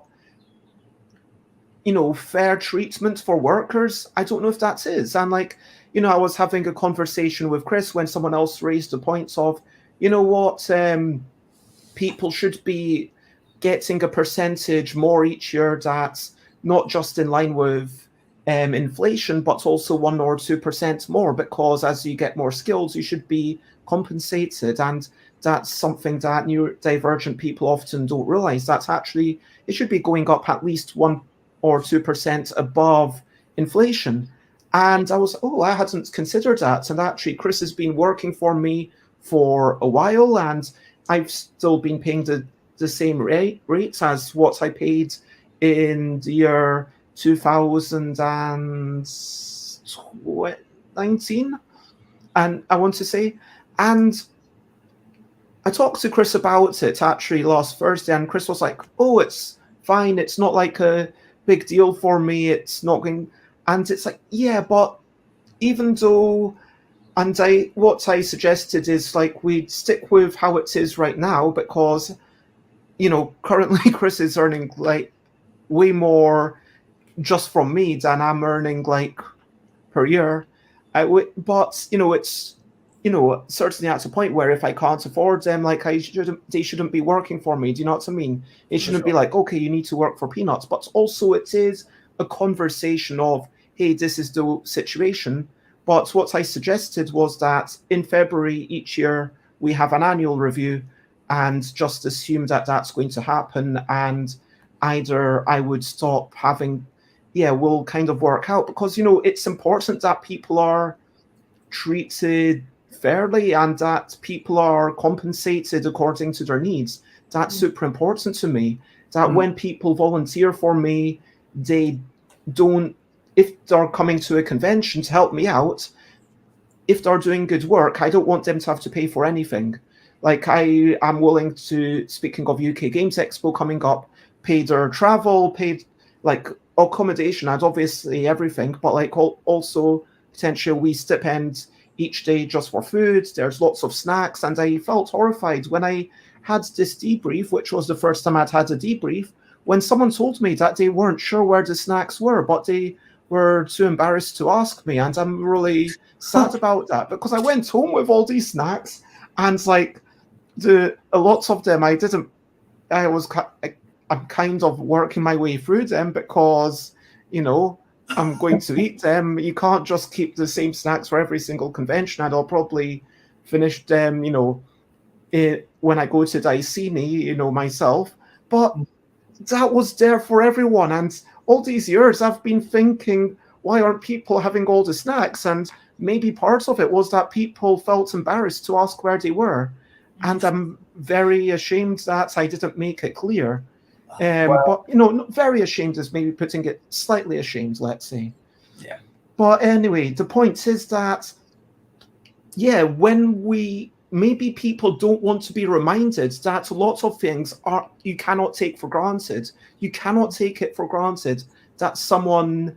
you know, fair treatment for workers, I don't know if that is. And like, you know, I was having a conversation with Chris when someone else raised the points of, you know what, people should be getting a percentage more each year that's not just in line with inflation, but also 1 or 2% more, because as you get more skills, you should be compensated. And that's something that neurodivergent people often don't realize. That's actually, it should be going up at least 1 or 2% above inflation. And I was, I hadn't considered that. And actually, Chris has been working for me for a while, and I've still been paying the same rates as what I paid in the year 2019. And I want to say, and I talked to Chris about it actually last Thursday, and Chris was like, oh, it's fine. It's not like a big deal for me. It's not going, and it's like, yeah, but even though, and what I suggested is like, we stick with how it is right now, because, you know, currently Chris is earning like way more just from me than I'm earning like per year. But, you know, it's, you know, certainly at a point where if I can't afford them, like, they shouldn't be working for me. Do you know what I mean? It shouldn't be like, okay, you need to work for peanuts. But also it is a conversation of, hey, this is the situation. But what I suggested was that in February each year, we have an annual review, and just assume that that's going to happen. And either I would stop having, we'll kind of work out, because, you know, it's important that people are treated fairly and that people are compensated according to their needs. That's super important to me, that when people volunteer for me, they don't, if they're coming to a convention to help me out, if they're doing good work, I don't want them to have to pay for anything. Like, I am willing to, speaking of UK Games Expo coming up, pay their travel, paid like accommodation, and obviously everything, but like also potentially we stipend each day just for food. There's lots of snacks, and I felt horrified when I had this debrief, which was the first time I'd had a debrief, when someone told me that they weren't sure where the snacks were, but they were too embarrassed to ask me. And I'm really sad about that, because I went home with all these snacks, and like a lots of them I'm kind of working my way through them, because, you know, I'm going to eat them. You can't just keep the same snacks for every single convention, and I'll probably finish them, you know, when I go to Daisini, you know, myself. But that was there for everyone. And all these years I've been thinking, why aren't people having all the snacks? And maybe part of it was that people felt embarrassed to ask where they were. And I'm very ashamed that I didn't make it clear. But, you know, not very ashamed is maybe putting it, slightly ashamed, let's say. Yeah. But anyway, the point is that yeah, when maybe people don't want to be reminded that lots of things you cannot take for granted. You cannot take it for granted that someone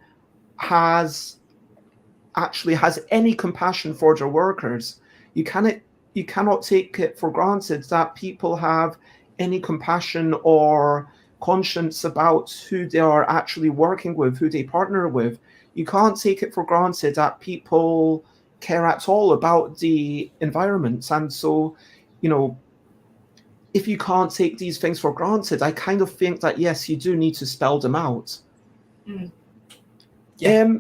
actually has any compassion for their workers. You cannot take it for granted that people have any compassion or conscience about who they are actually working with, who they partner with. You can't take it for granted that people care at all about the environment. And so, if you can't take these things for granted, I kind of think that, yes, you do need to spell them out. Yeah.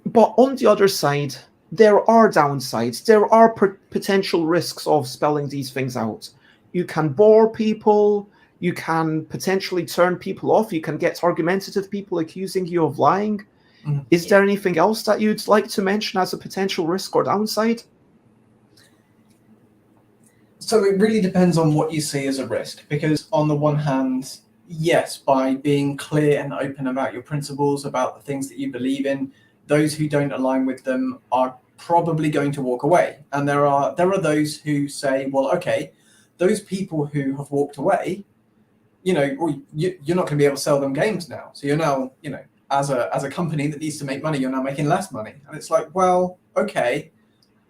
But on the other side, there are downsides. There are potential risks of spelling these things out. You can bore people. You can potentially turn people off. You can get argumentative people accusing you of lying. Is there anything else that you'd like to mention as a potential risk or downside? So it really depends on what you see as a risk, because on the one hand, yes, by being clear and open about your principles, about the things that you believe in, those who don't align with them are probably going to walk away. And there are those who say, well, okay, those people who have walked away, you're not going to be able to sell them games now. So you're now, as a company that needs to make money, you're now making less money. And it's like, well, okay,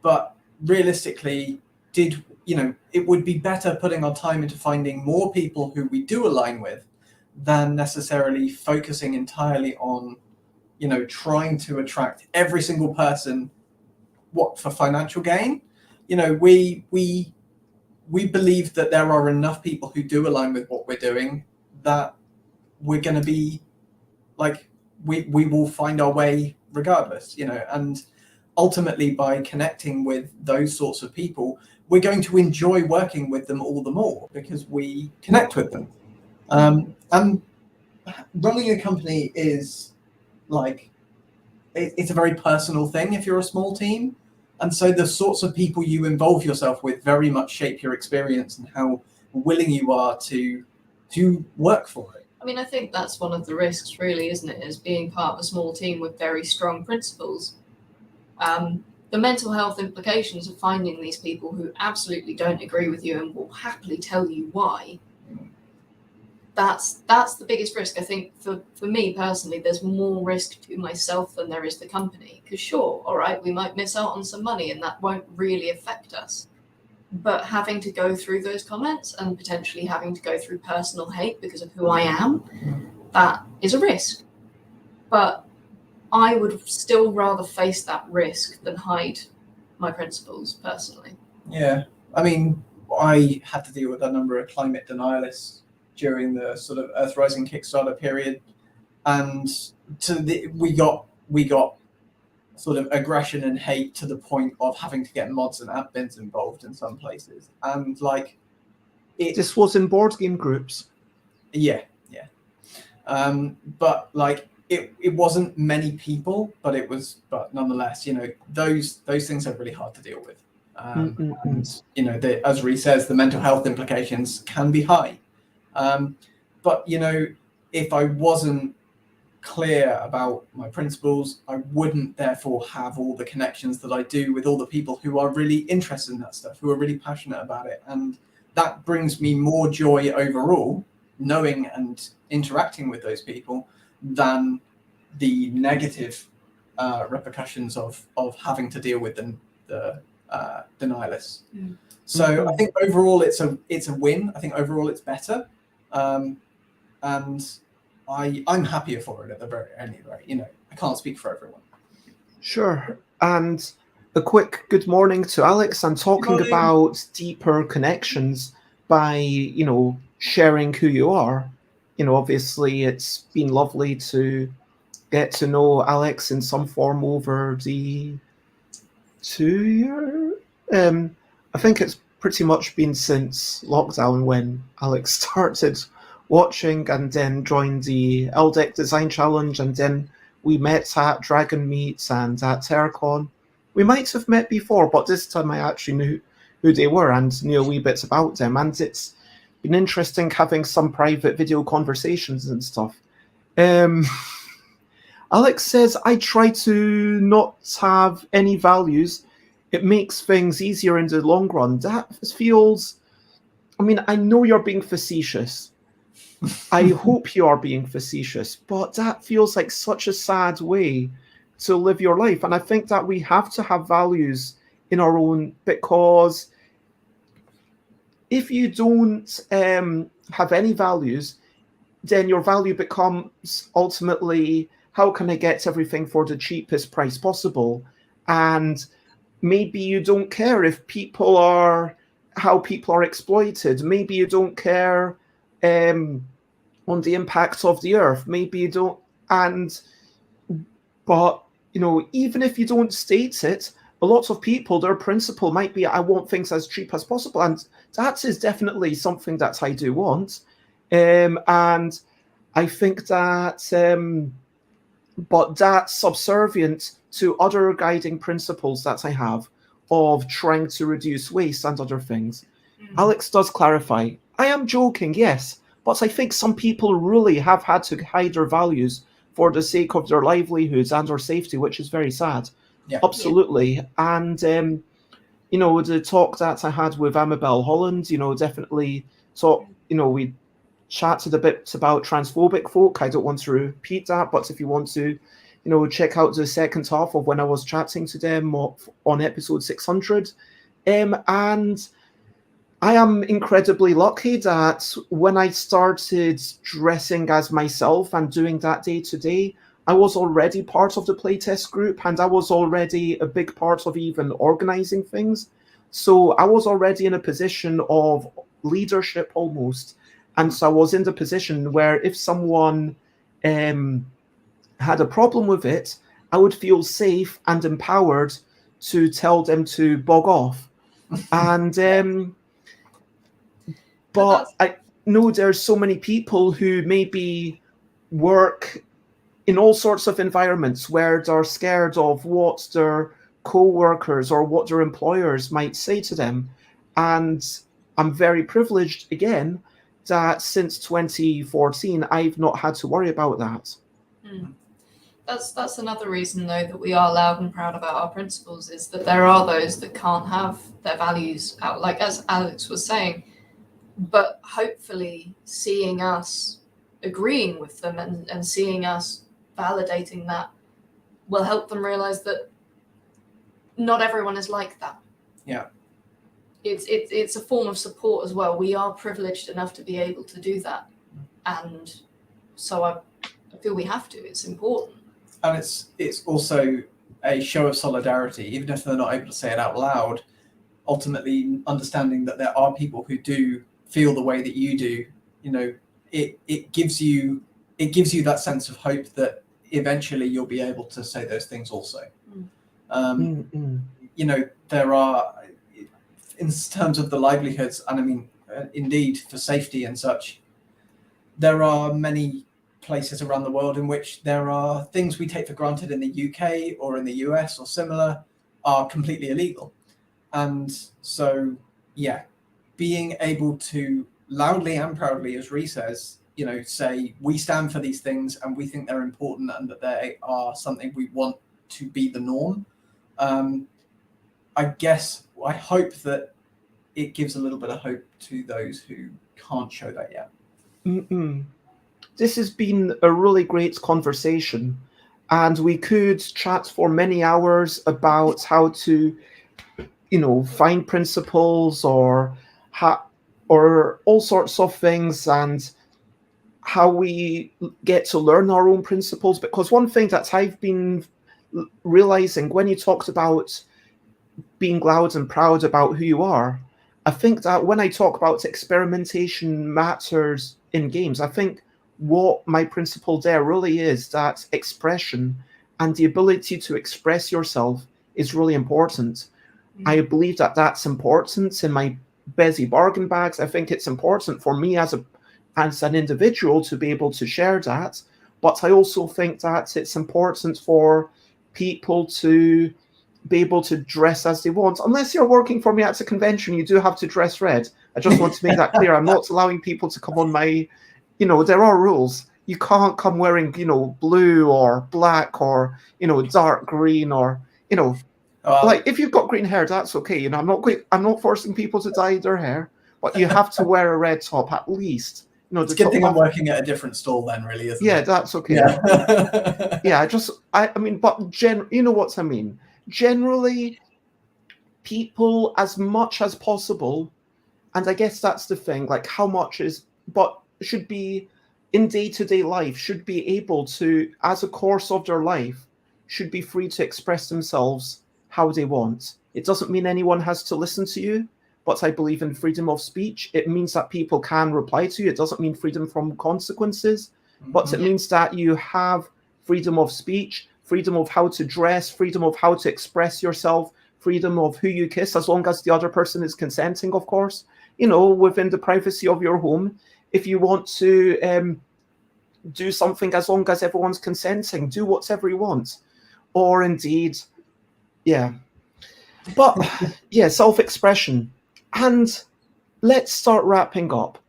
but realistically, it would be better putting our time into finding more people who we do align with than necessarily focusing entirely on, trying to attract every single person, for financial gain. We believe that there are enough people who do align with what we're doing that we're going to be we will find our way regardless, and ultimately by connecting with those sorts of people, we're going to enjoy working with them all the more because we connect with them. And running a company is it's a very personal thing if you're a small team. And so the sorts of people you involve yourself with very much shape your experience and how willing you are to work for it. I mean, I think that's one of the risks, really, isn't it? Is being part of a small team with very strong principles. The mental health implications of finding these people who absolutely don't agree with you and will happily tell you why. That's the biggest risk. I think for me personally, there's more risk to myself than there is the company. Because sure, all right, we might miss out on some money and that won't really affect us. But having to go through those comments and potentially having to go through personal hate because of who I am, that is a risk. But I would still rather face that risk than hide my principles personally. Yeah. I mean, I had to deal with a number of climate denialists during the sort of Earthrising Kickstarter period. And we got sort of aggression and hate to the point of having to get mods and admins involved in some places. And this was in board game groups. Yeah. But it wasn't many people, but nonetheless, those things are really hard to deal with. And as Ree says, the mental health implications can be high. But if I wasn't clear about my principles, I wouldn't therefore have all the connections that I do with all the people who are really interested in that stuff, who are really passionate about it. And that brings me more joy overall, knowing and interacting with those people, than the negative repercussions of having to deal with the denialists. So I think overall it's a win. I think overall it's better. And I'm happier for it at the very end, right? I can't speak for everyone. Sure. And a quick good morning to Alex. I'm talking about deeper connections by, sharing who you are. Obviously it's been lovely to get to know Alex in some form over the 2 year. I think it's pretty much been since lockdown when Alex started watching and then joined the LDEC Design Challenge, and then we met at Dragon Meet and at TerraCon. We might have met before, but this time I actually knew who they were and knew a wee bit about them, and it's been interesting having some private video conversations and stuff. Alex says, I try to not have any values it makes things easier in the long run. That feels, I mean, I know you're being facetious. I hope you are being facetious, but that feels like such a sad way to live your life. And I think that we have to have values in our own, because if you don't have any values, then your value becomes ultimately, how can I get everything for the cheapest price possible? And maybe you don't care if how people are exploited. Maybe you don't care on the impact of the earth. Maybe you don't, but even if you don't state it, a lot of people, their principle might be, I want things as cheap as possible, and that is definitely something that I do want. And I think that, but that's subservient to other guiding principles that I have of trying to reduce waste and other things. Alex does clarify, I am joking, yes, but I think some people really have had to hide their values for the sake of their livelihoods and their safety, which is very sad. Yeah. Absolutely. And, the talk that I had with Amabel Holland, definitely we chatted a bit about transphobic folk. I don't want to repeat that, but if you want to, check out the second half of when I was chatting to them on episode 600. And I am incredibly lucky that when I started dressing as myself and doing that day to day, I was already part of the playtest group, and I was already a big part of even organizing things. So I was already in a position of leadership almost. And so I was in the position where if someone had a problem with it, I would feel safe and empowered to tell them to bog off. And but I know there's so many people who maybe work in all sorts of environments where they're scared of what their co-workers or what their employers might say to them. And I'm very privileged, again, that since 2014, I've not had to worry about that. That's another reason, though, that we are loud and proud about our principles, is that there are those that can't have their values out, like as Alex was saying, but hopefully seeing us agreeing with them and seeing us validating that will help them realize that not everyone is like that. Yeah. It's a form of support as well. We are privileged enough to be able to do that. And so I feel we have to. It's important. And it's also a show of solidarity, even if they're not able to say it out loud. Ultimately, understanding that there are people who do feel the way that you do, it gives you that sense of hope that eventually you'll be able to say those things also. There are, in terms of the livelihoods, and I mean, indeed for safety and such, there are many places around the world in which there are things we take for granted in the UK or in the US or similar are completely illegal. And so, being able to loudly and proudly, as Ree says, say we stand for these things and we think they're important and that they are something we want to be the norm. I hope that it gives a little bit of hope to those who can't show that yet. This has been a really great conversation, and we could chat for many hours about how to, find principles or all sorts of things, and how we get to learn our own principles. Because one thing that I've been realizing when you talked about being loud and proud about who you are, I think that when I talk about experimentation matters in games, I think what my principle there really is that expression and the ability to express yourself is really important. I believe that that's important in my Bezzy bargain bags. I think it's important for me as an individual to be able to share that, but I also think that it's important for people to be able to dress as they want. Unless you're working for me at a convention, you do have to dress red. I just want to make that clear. I'm not allowing people to come on my, there are rules. You can't come wearing, blue or black or, dark green or, Like, if you've got green hair, that's okay. You know, I'm not forcing people to dye their hair, but you have to wear a red top at least. You know, it's a good thing I'm working at a different stall then, really, isn't it? Yeah, that's okay. Yeah. Yeah, I mean, but you know what I mean. Generally, people, as much as possible, and I guess that's the thing, like how much is, but should be in day-to-day life, should be able to, as a course of their life, should be free to express themselves how they want. It doesn't mean anyone has to listen to you, but I believe in freedom of speech. It means that people can reply to you. It doesn't mean freedom from consequences, but it means that you have freedom of speech, freedom of how to dress, freedom of how to express yourself, freedom of who you kiss, as long as the other person is consenting, of course, you know, within the privacy of your home. If you want to do something, as long as everyone's consenting, do whatever you want. Or indeed, yeah. But yeah, self-expression. And let's start wrapping up.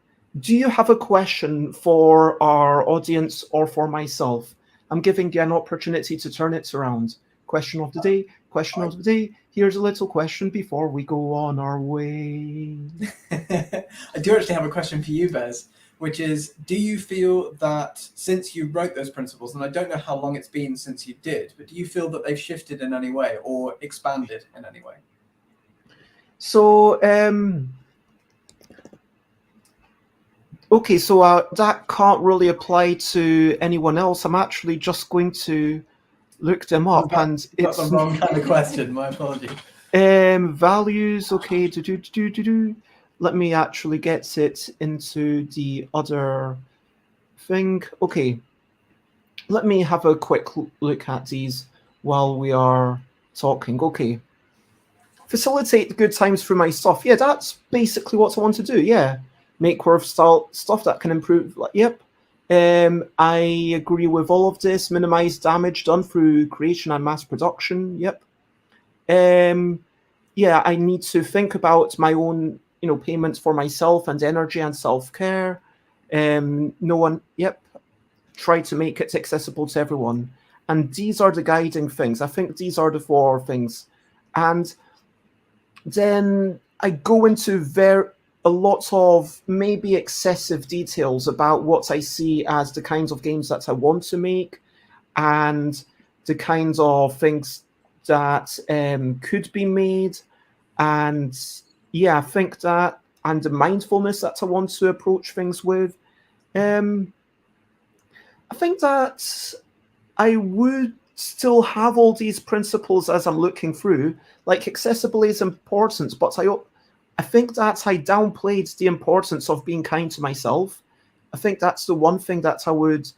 Do you have a question for our audience or for myself? I'm giving you an opportunity to turn it around. Question of the day, question of the day. Here's a little question before we go on our way. I do actually have a question for you, Bez, which is, do you feel that since you wrote those principles, and I don't know how long it's been since you did, but do you feel that they've shifted in any way or expanded in any way? So, okay, so that can't really apply to anyone else. I'm actually just going to look them up, and it's the wrong kind of question. My apologies. Values. Okay. Let me actually get it into the other thing. Okay. Let me have a quick look at these while we are talking. Okay. Facilitate good times through my stuff. Yeah, that's basically what I want to do. Yeah. Make worth style stuff that can improve. Like, yep. I agree with all of this. Minimize damage done through creation and mass production. Yep. Yeah, I need to think about my own, you know, payments for myself and energy and self-care. No one. Yep. Try to make it accessible to everyone. And these are the guiding things. I think these are the 4 things. And then I go into a lot of maybe excessive details about what I see as the kinds of games that I want to make and the kinds of things that could be made. And yeah, I think that, and the mindfulness that I want to approach things with. I think that I would still have all these principles as I'm looking through. Like, accessibility is important, but I think that I downplayed the importance of being kind to myself. I think that's the one thing that I would,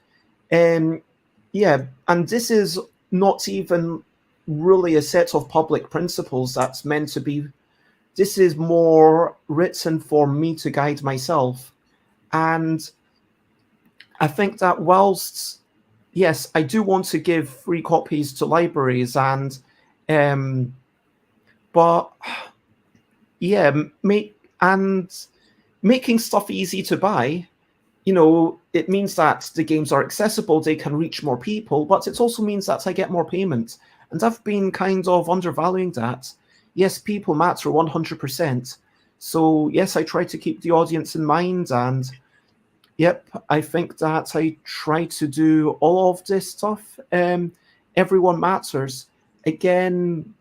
yeah, and this is not even really a set of public principles that's meant to be, this is more written for me to guide myself. And I think that whilst, yes, I do want to give free copies to libraries and, but yeah, making stuff easy to buy, you know, it means that the games are accessible, they can reach more people, but it also means that I get more payment. And I've been kind of undervaluing that. Yes, people matter 100%. So yes, I try to keep the audience in mind, and yep, I think that I try to do all of this stuff. Everyone matters. Again,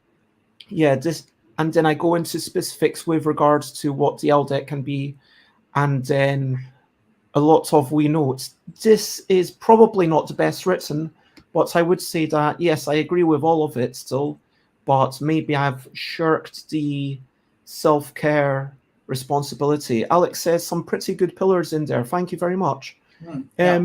yeah, this, and then I go into specifics with regards to what the LDEC can be, and then a lot of we notes. This is probably not the best written, but I would say that, yes, I agree with all of it still, but maybe I've shirked the self-care responsibility. Alex says some pretty good pillars in there. Thank you very much. Yeah,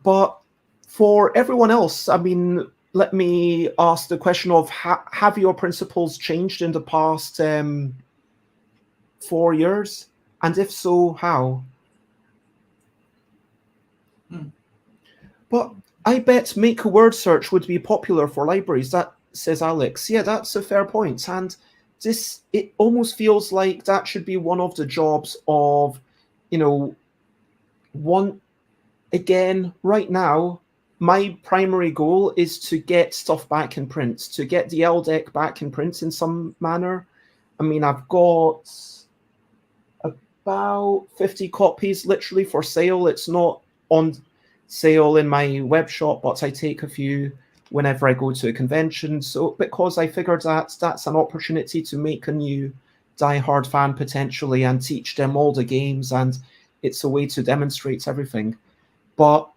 but for everyone else, I mean, let me ask the question of, have your principles changed in the past 4 years? And if so, how? But I bet make a word search would be popular for libraries. That says Alex. Yeah, that's a fair point. And this, it almost feels like that should be one of the jobs of, you know, one, again, right now, my primary goal is to get stuff back in print, to get the L deck back in print in some manner. I mean, I've got about 50 copies literally for sale. It's not on sale in my web shop, but I take a few whenever I go to a convention. So because I figured that that's an opportunity to make a new diehard fan potentially and teach them all the games, and it's a way to demonstrate everything. But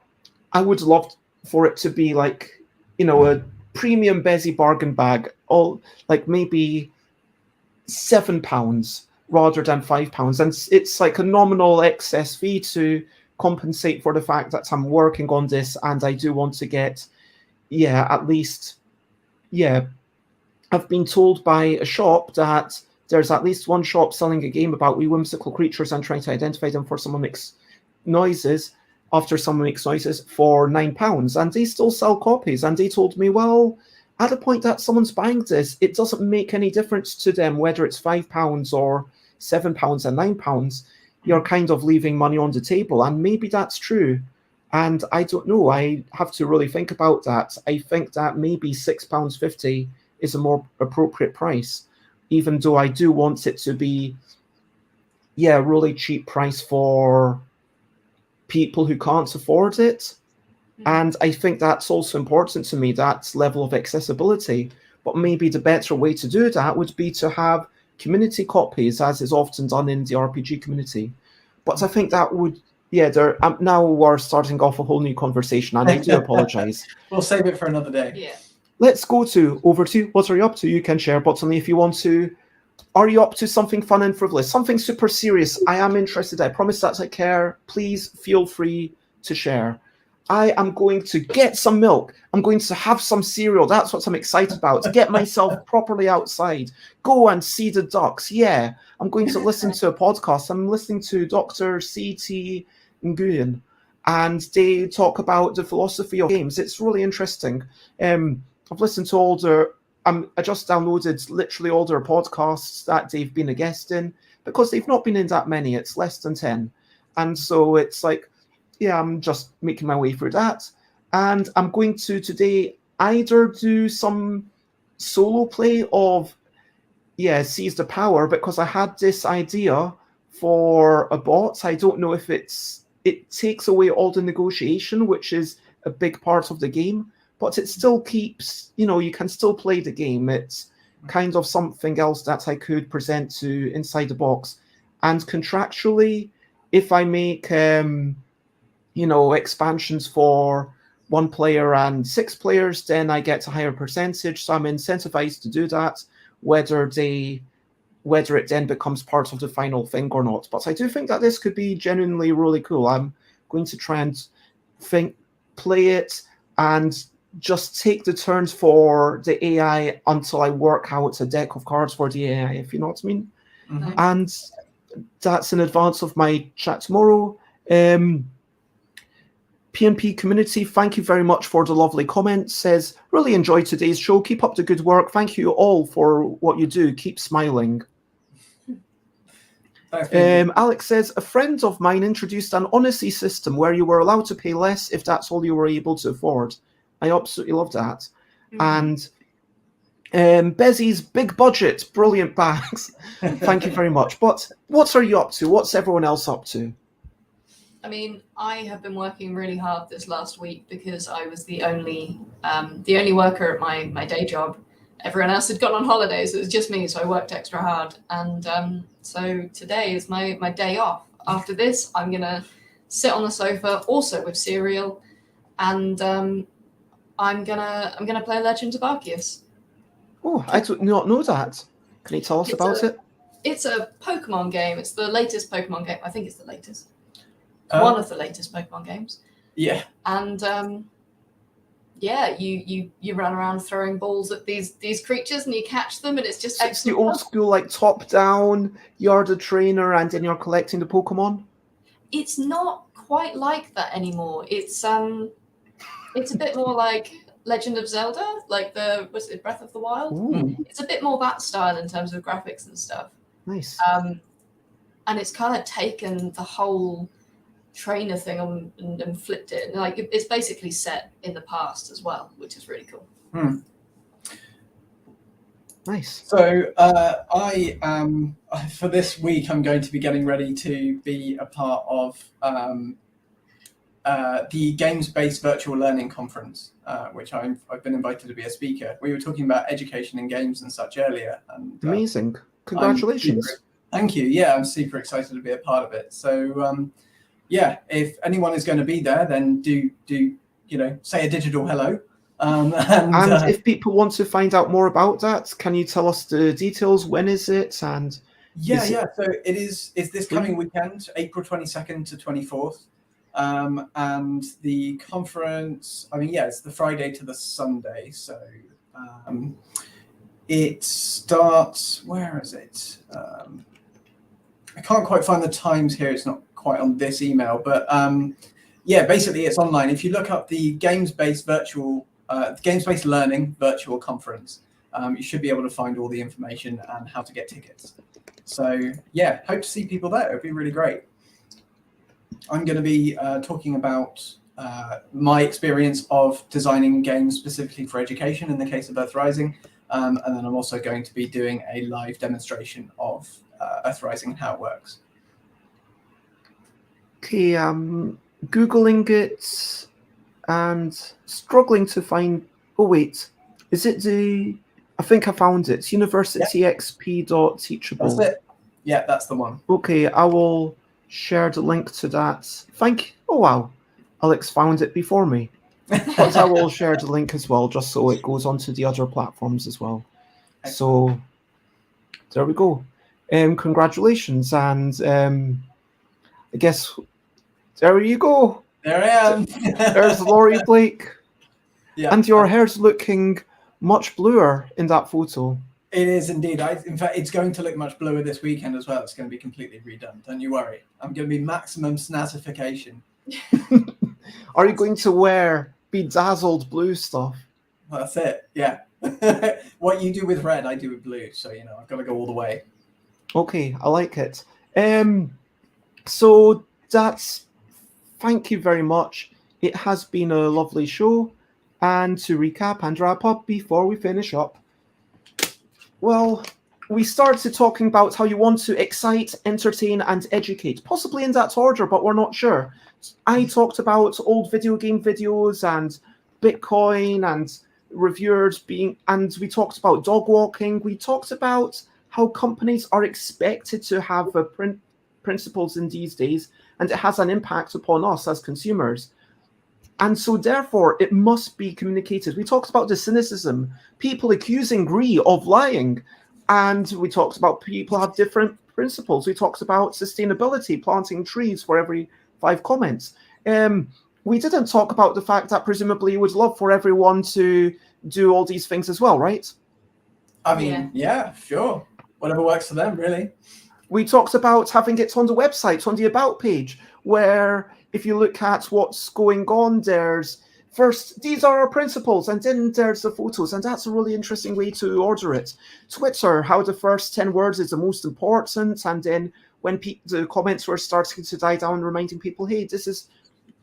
I would love for it to be like, you know, a premium Bezzy bargain bag, all like maybe £7 rather than £5, and it's like a nominal excess fee to compensate for the fact that I'm working on this and I do want to get, at least, I've been told by a shop that there's at least one shop selling a game about wee whimsical creatures and trying to identify them for someone makes noises after someone makes noises for £9, and they still sell copies. And they told me, well, at the point that someone's buying this, it doesn't make any difference to them whether it's £5 or £7 and £9. You're kind of leaving money on the table, and maybe that's true. And I don't know. I have to really think about that. I think that maybe £6.50 is a more appropriate price, even though I do want it to be, a really cheap price for people who can't afford it. And I think that's also important to me, that level of accessibility. But maybe the better way to do that would be to have community copies, as is often done in the RPG community. But I think that would, now we're starting off a whole new conversation, and I do apologize. We'll save it for another day. Yeah. Let's go over to what are you up to? You can share, but only if you want to. Are you up to something fun and frivolous? Something super serious? I am interested. I promise that I care. Please feel free to share. I am going to get some milk. I'm going to have some cereal. That's what I'm excited about. To get myself properly outside. Go and see the ducks. Yeah. I'm going to listen to a podcast. I'm listening to Dr. C.T. Nguyen, and they talk about the philosophy of games. It's really interesting. I've listened to all their... I just downloaded literally all their podcasts that they've been a guest in, because they've not been in that many. It's less than 10. And so it's like, I'm just making my way through that. And I'm going to today either do some solo play of, Seize the Power, because I had this idea for a bot. I don't know if it takes away all the negotiation, which is a big part of the game, but it still keeps, you can still play the game. It's kind of something else that I could present to inside the box. And contractually, if I make expansions for 1 player and 6 players, then I get a higher percentage. So I'm incentivized to do that, whether it then becomes part of the final thing or not. But I do think that this could be genuinely really cool. I'm going to try and play it and just take the turns for the AI until I work out a deck of cards for the AI, if you know what I mean. Mm-hmm. And that's in advance of my chat tomorrow. PNP community, thank you very much for the lovely comment. Says, really enjoyed today's show. Keep up the good work. Thank you all for what you do. Keep smiling. Alex says, a friend of mine introduced an honesty system where you were allowed to pay less if that's all you were able to afford. I absolutely love that. And Bezzy's big budget, brilliant bags. Thank you very much. But what are you up to? What's everyone else up to? I mean, I have been working really hard this last week because I was the only worker at my day job. Everyone else had gone on holidays. It was just me, so I worked extra hard. And so today is my day off. After this, I'm gonna sit on the sofa, also with cereal, and I'm gonna play Legend of Arceus. Oh, I do not know that. Can you tell us about it? It's a Pokemon game. It's the latest Pokemon game. I think it's the latest. One of the latest Pokemon games. Yeah. And you run around throwing balls at these creatures and you catch them, and it's just It's the old school, like top down. You're the trainer and then you're collecting the Pokemon. It's not quite like that anymore. It's a bit more like Legend of Zelda, like was it Breath of the Wild? Ooh. It's a bit more that style in terms of graphics and stuff. Nice. And it's kind of taken the whole trainer thing on and flipped it. Like it's basically set in the past as well, which is really cool. Nice. So I am, for this week, I'm going to be getting ready to be a part of the Games-Based Virtual Learning Conference, which I've been invited to be a speaker. We were talking about education and games and such earlier. And, amazing. Congratulations. Thank you. Yeah, I'm super excited to be a part of it. So yeah, if anyone is going to be there, then do say a digital hello. And if people want to find out more about that, can you tell us the details? When is it? And yeah. So it's this coming weekend, April 22nd to 24th. And the conference, it's the Friday to the Sunday. So it starts, where is it? I can't quite find the times here. It's not quite on this email, but basically it's online. If you look up the Games-Based Learning Virtual Conference, you should be able to find all the information and how to get tickets. So yeah, hope to see people there. It'd be really great. I'm going to be talking about my experience of designing games specifically for education in the case of Earthrising, and then I'm also going to be doing a live demonstration of Earthrising and how it works. Okay, Googling it and struggling to find. Oh wait, is it the? I think I found it. It's universityxp.teachable. That's it. Yeah, that's the one. Okay, I will share the link to that. Oh wow, Alex found it before me. But I will share the link as well, just so it goes onto the other platforms as well. Excellent. So there we go. Congratulations, and I guess there you go. There I am. There's Laurie Blake. Yeah. And your hair's looking much bluer in that photo. It is indeed. In fact, it's going to look much bluer this weekend as well. It's going to be completely redone. Don't you worry. I'm going to be maximum snazzification. Are you going to wear bedazzled blue stuff? Well, that's it. Yeah. What you do with red, I do with blue. So, I've got to go all the way. Okay, I like it. So thank you very much. It has been a lovely show. And to recap and wrap up before we finish up, well, we started talking about how you want to excite, entertain, and educate, possibly in that order, but we're not sure. I talked about old video game videos and Bitcoin and reviewers and we talked about dog walking. We talked about how companies are expected to have principles in these days, and it has an impact upon us as consumers. And so therefore, it must be communicated. We talked about the cynicism, people accusing Gree of lying. And we talked about people have different principles. We talked about sustainability, planting trees for every 5 comments. We didn't talk about the fact that presumably you would love for everyone to do all these things as well, right? Yeah, sure. Whatever works for them, really. We talked about having it on the website, on the About page, where if you look at what's going on, there's first, these are our principles, and then there's the photos, and that's a really interesting way to order it. Twitter, how the first 10 words is the most important, and then when the comments were starting to die down, reminding people, hey, this is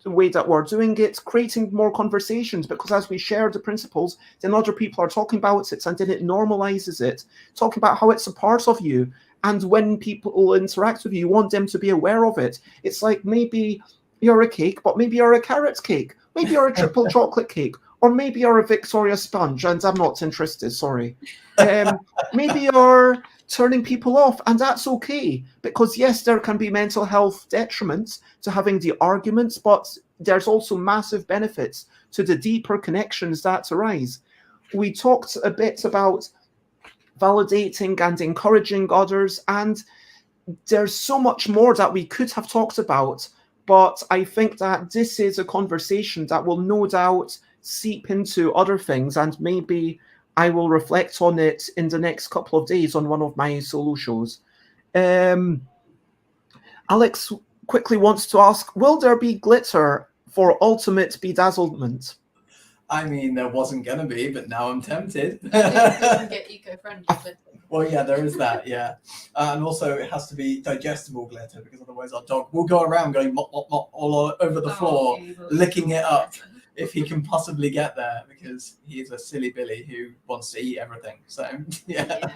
the way that we're doing it, creating more conversations, because as we share the principles, then other people are talking about it, and then it normalizes it, talking about how it's a part of you. And when people interact with you, you want them to be aware of it. It's like maybe you're a cake, but maybe you're a carrot cake. Maybe you're a triple chocolate cake. Or maybe you're a Victoria sponge, and I'm not interested, sorry. Maybe you're turning people off, and that's okay. Because yes, there can be mental health detriments to having the arguments, but there's also massive benefits to the deeper connections that arise. We talked a bit about validating and encouraging others, and there's so much more that we could have talked about, but I think that this is a conversation that will no doubt seep into other things, and maybe I will reflect on it in the next couple of days on one of my solo shows. Alex quickly wants to ask, will there be glitter for ultimate bedazzlement? I mean, there wasn't going to be, but now I'm tempted. You can get eco-friendly glitter. Well, yeah, there is that, yeah. And also it has to be digestible glitter, because otherwise our dog will go around going mop, mop, mop all over the floor, licking it up if he can possibly get there, because he's a silly Billy who wants to eat everything. So, yeah.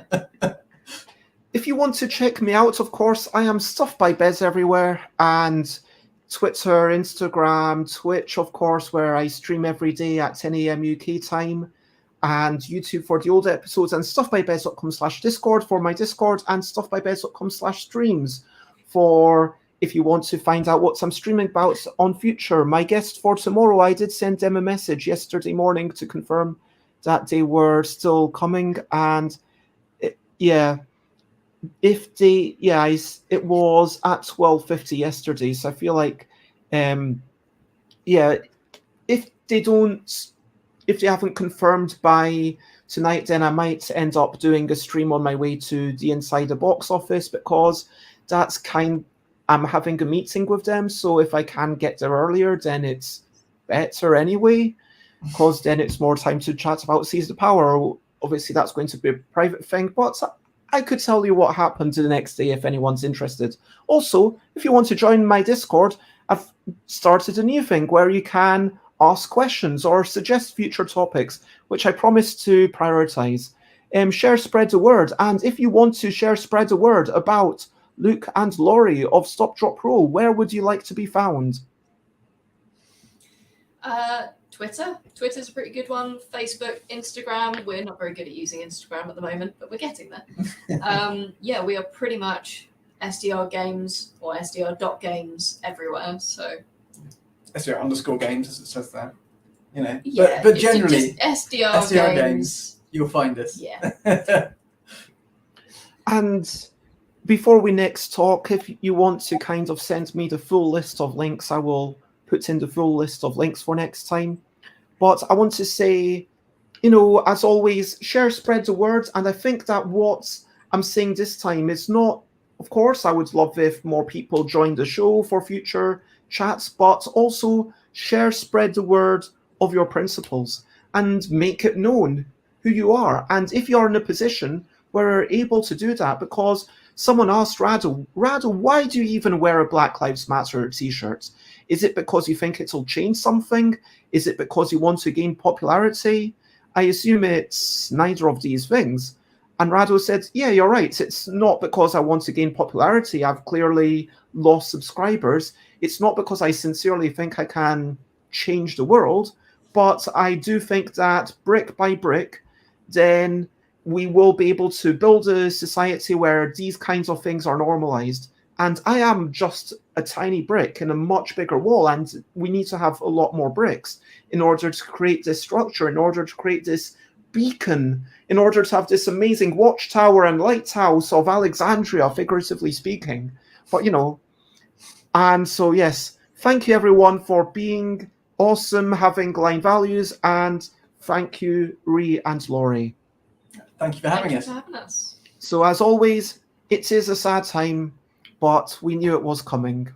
If you want to check me out, of course, I am Stuff by Bez everywhere, and Twitter, Instagram, Twitch, of course, where I stream every day at 10 a.m. UK time, and YouTube for the old episodes, and stuffbybez.com/Discord for my Discord, and stuffbybez.com/streams for if you want to find out what I'm streaming about on future. My guest for tomorrow, I did send them a message yesterday morning to confirm that they were still coming, and it was at 12:50 yesterday, so I feel like if they haven't confirmed by tonight, then I might end up doing a stream on my way to the Inside the Box office, because I'm having a meeting with them, so if I can get there earlier, then it's better anyway, because then it's more time to chat about Seize the Power. Obviously, that's going to be a private thing, but I could tell you what happened the next day if anyone's interested. Also, if you want to join my Discord, I've started a new thing where you can ask questions or suggest future topics, which I promise to prioritize. Spread the word. And if you want to spread the word about Luke and Laurie of Stop Drop Roll, where would you like to be found? Twitter. Twitter's a pretty good one. Facebook, Instagram. We're not very good at using Instagram at the moment, but we're getting there. We are pretty much SDR games or SDR.games everywhere. So SDR_games, as it says there. You know. Yeah, but generally SDR games, you'll find us. Yeah. And before we next talk, if you want to kind of send me the full list of links, I will put in the full list of links for next time. But I want to say, as always, spread the word. And I think that what I'm saying this time is not, of course, I would love if more people joined the show for future chats, but also spread the word of your principles and make it known who you are. And if you're in a position where you're able to do that, because someone asked Rado, why do you even wear a Black Lives Matter t-shirt? Is it because you think it'll change something? Is it because you want to gain popularity? I assume it's neither of these things. And Rado said, yeah, you're right. It's not because I want to gain popularity. I've clearly lost subscribers. It's not because I sincerely think I can change the world. But I do think that brick by brick, then we will be able to build a society where these kinds of things are normalized. And I am just a tiny brick in a much bigger wall, and we need to have a lot more bricks in order to create this structure, in order to create this beacon, in order to have this amazing watchtower and lighthouse of Alexandria, figuratively speaking. But, and so, yes, thank you everyone for being awesome, having line values, and thank you, Ree and Laurie. Thank you for having us. So as always, it is a sad time, but we knew it was coming.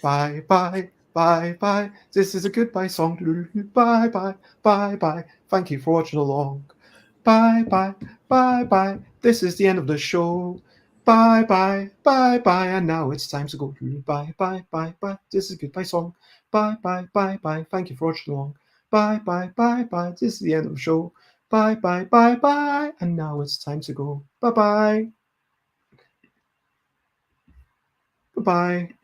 Bye, bye, bye, bye. This is a goodbye song. Bye, bye, bye, bye. Thank you for watching along. Bye, bye, bye, bye. This is the end of the show. Bye, bye, bye, bye. And now it's time to go. Bye, bye, bye, bye. This is a goodbye song. Bye, bye, bye, bye. Thank you for watching along. Bye, bye, bye, bye. This is the end of the show. Bye, bye, bye, bye. And now it's time to go. Bye, bye. Goodbye.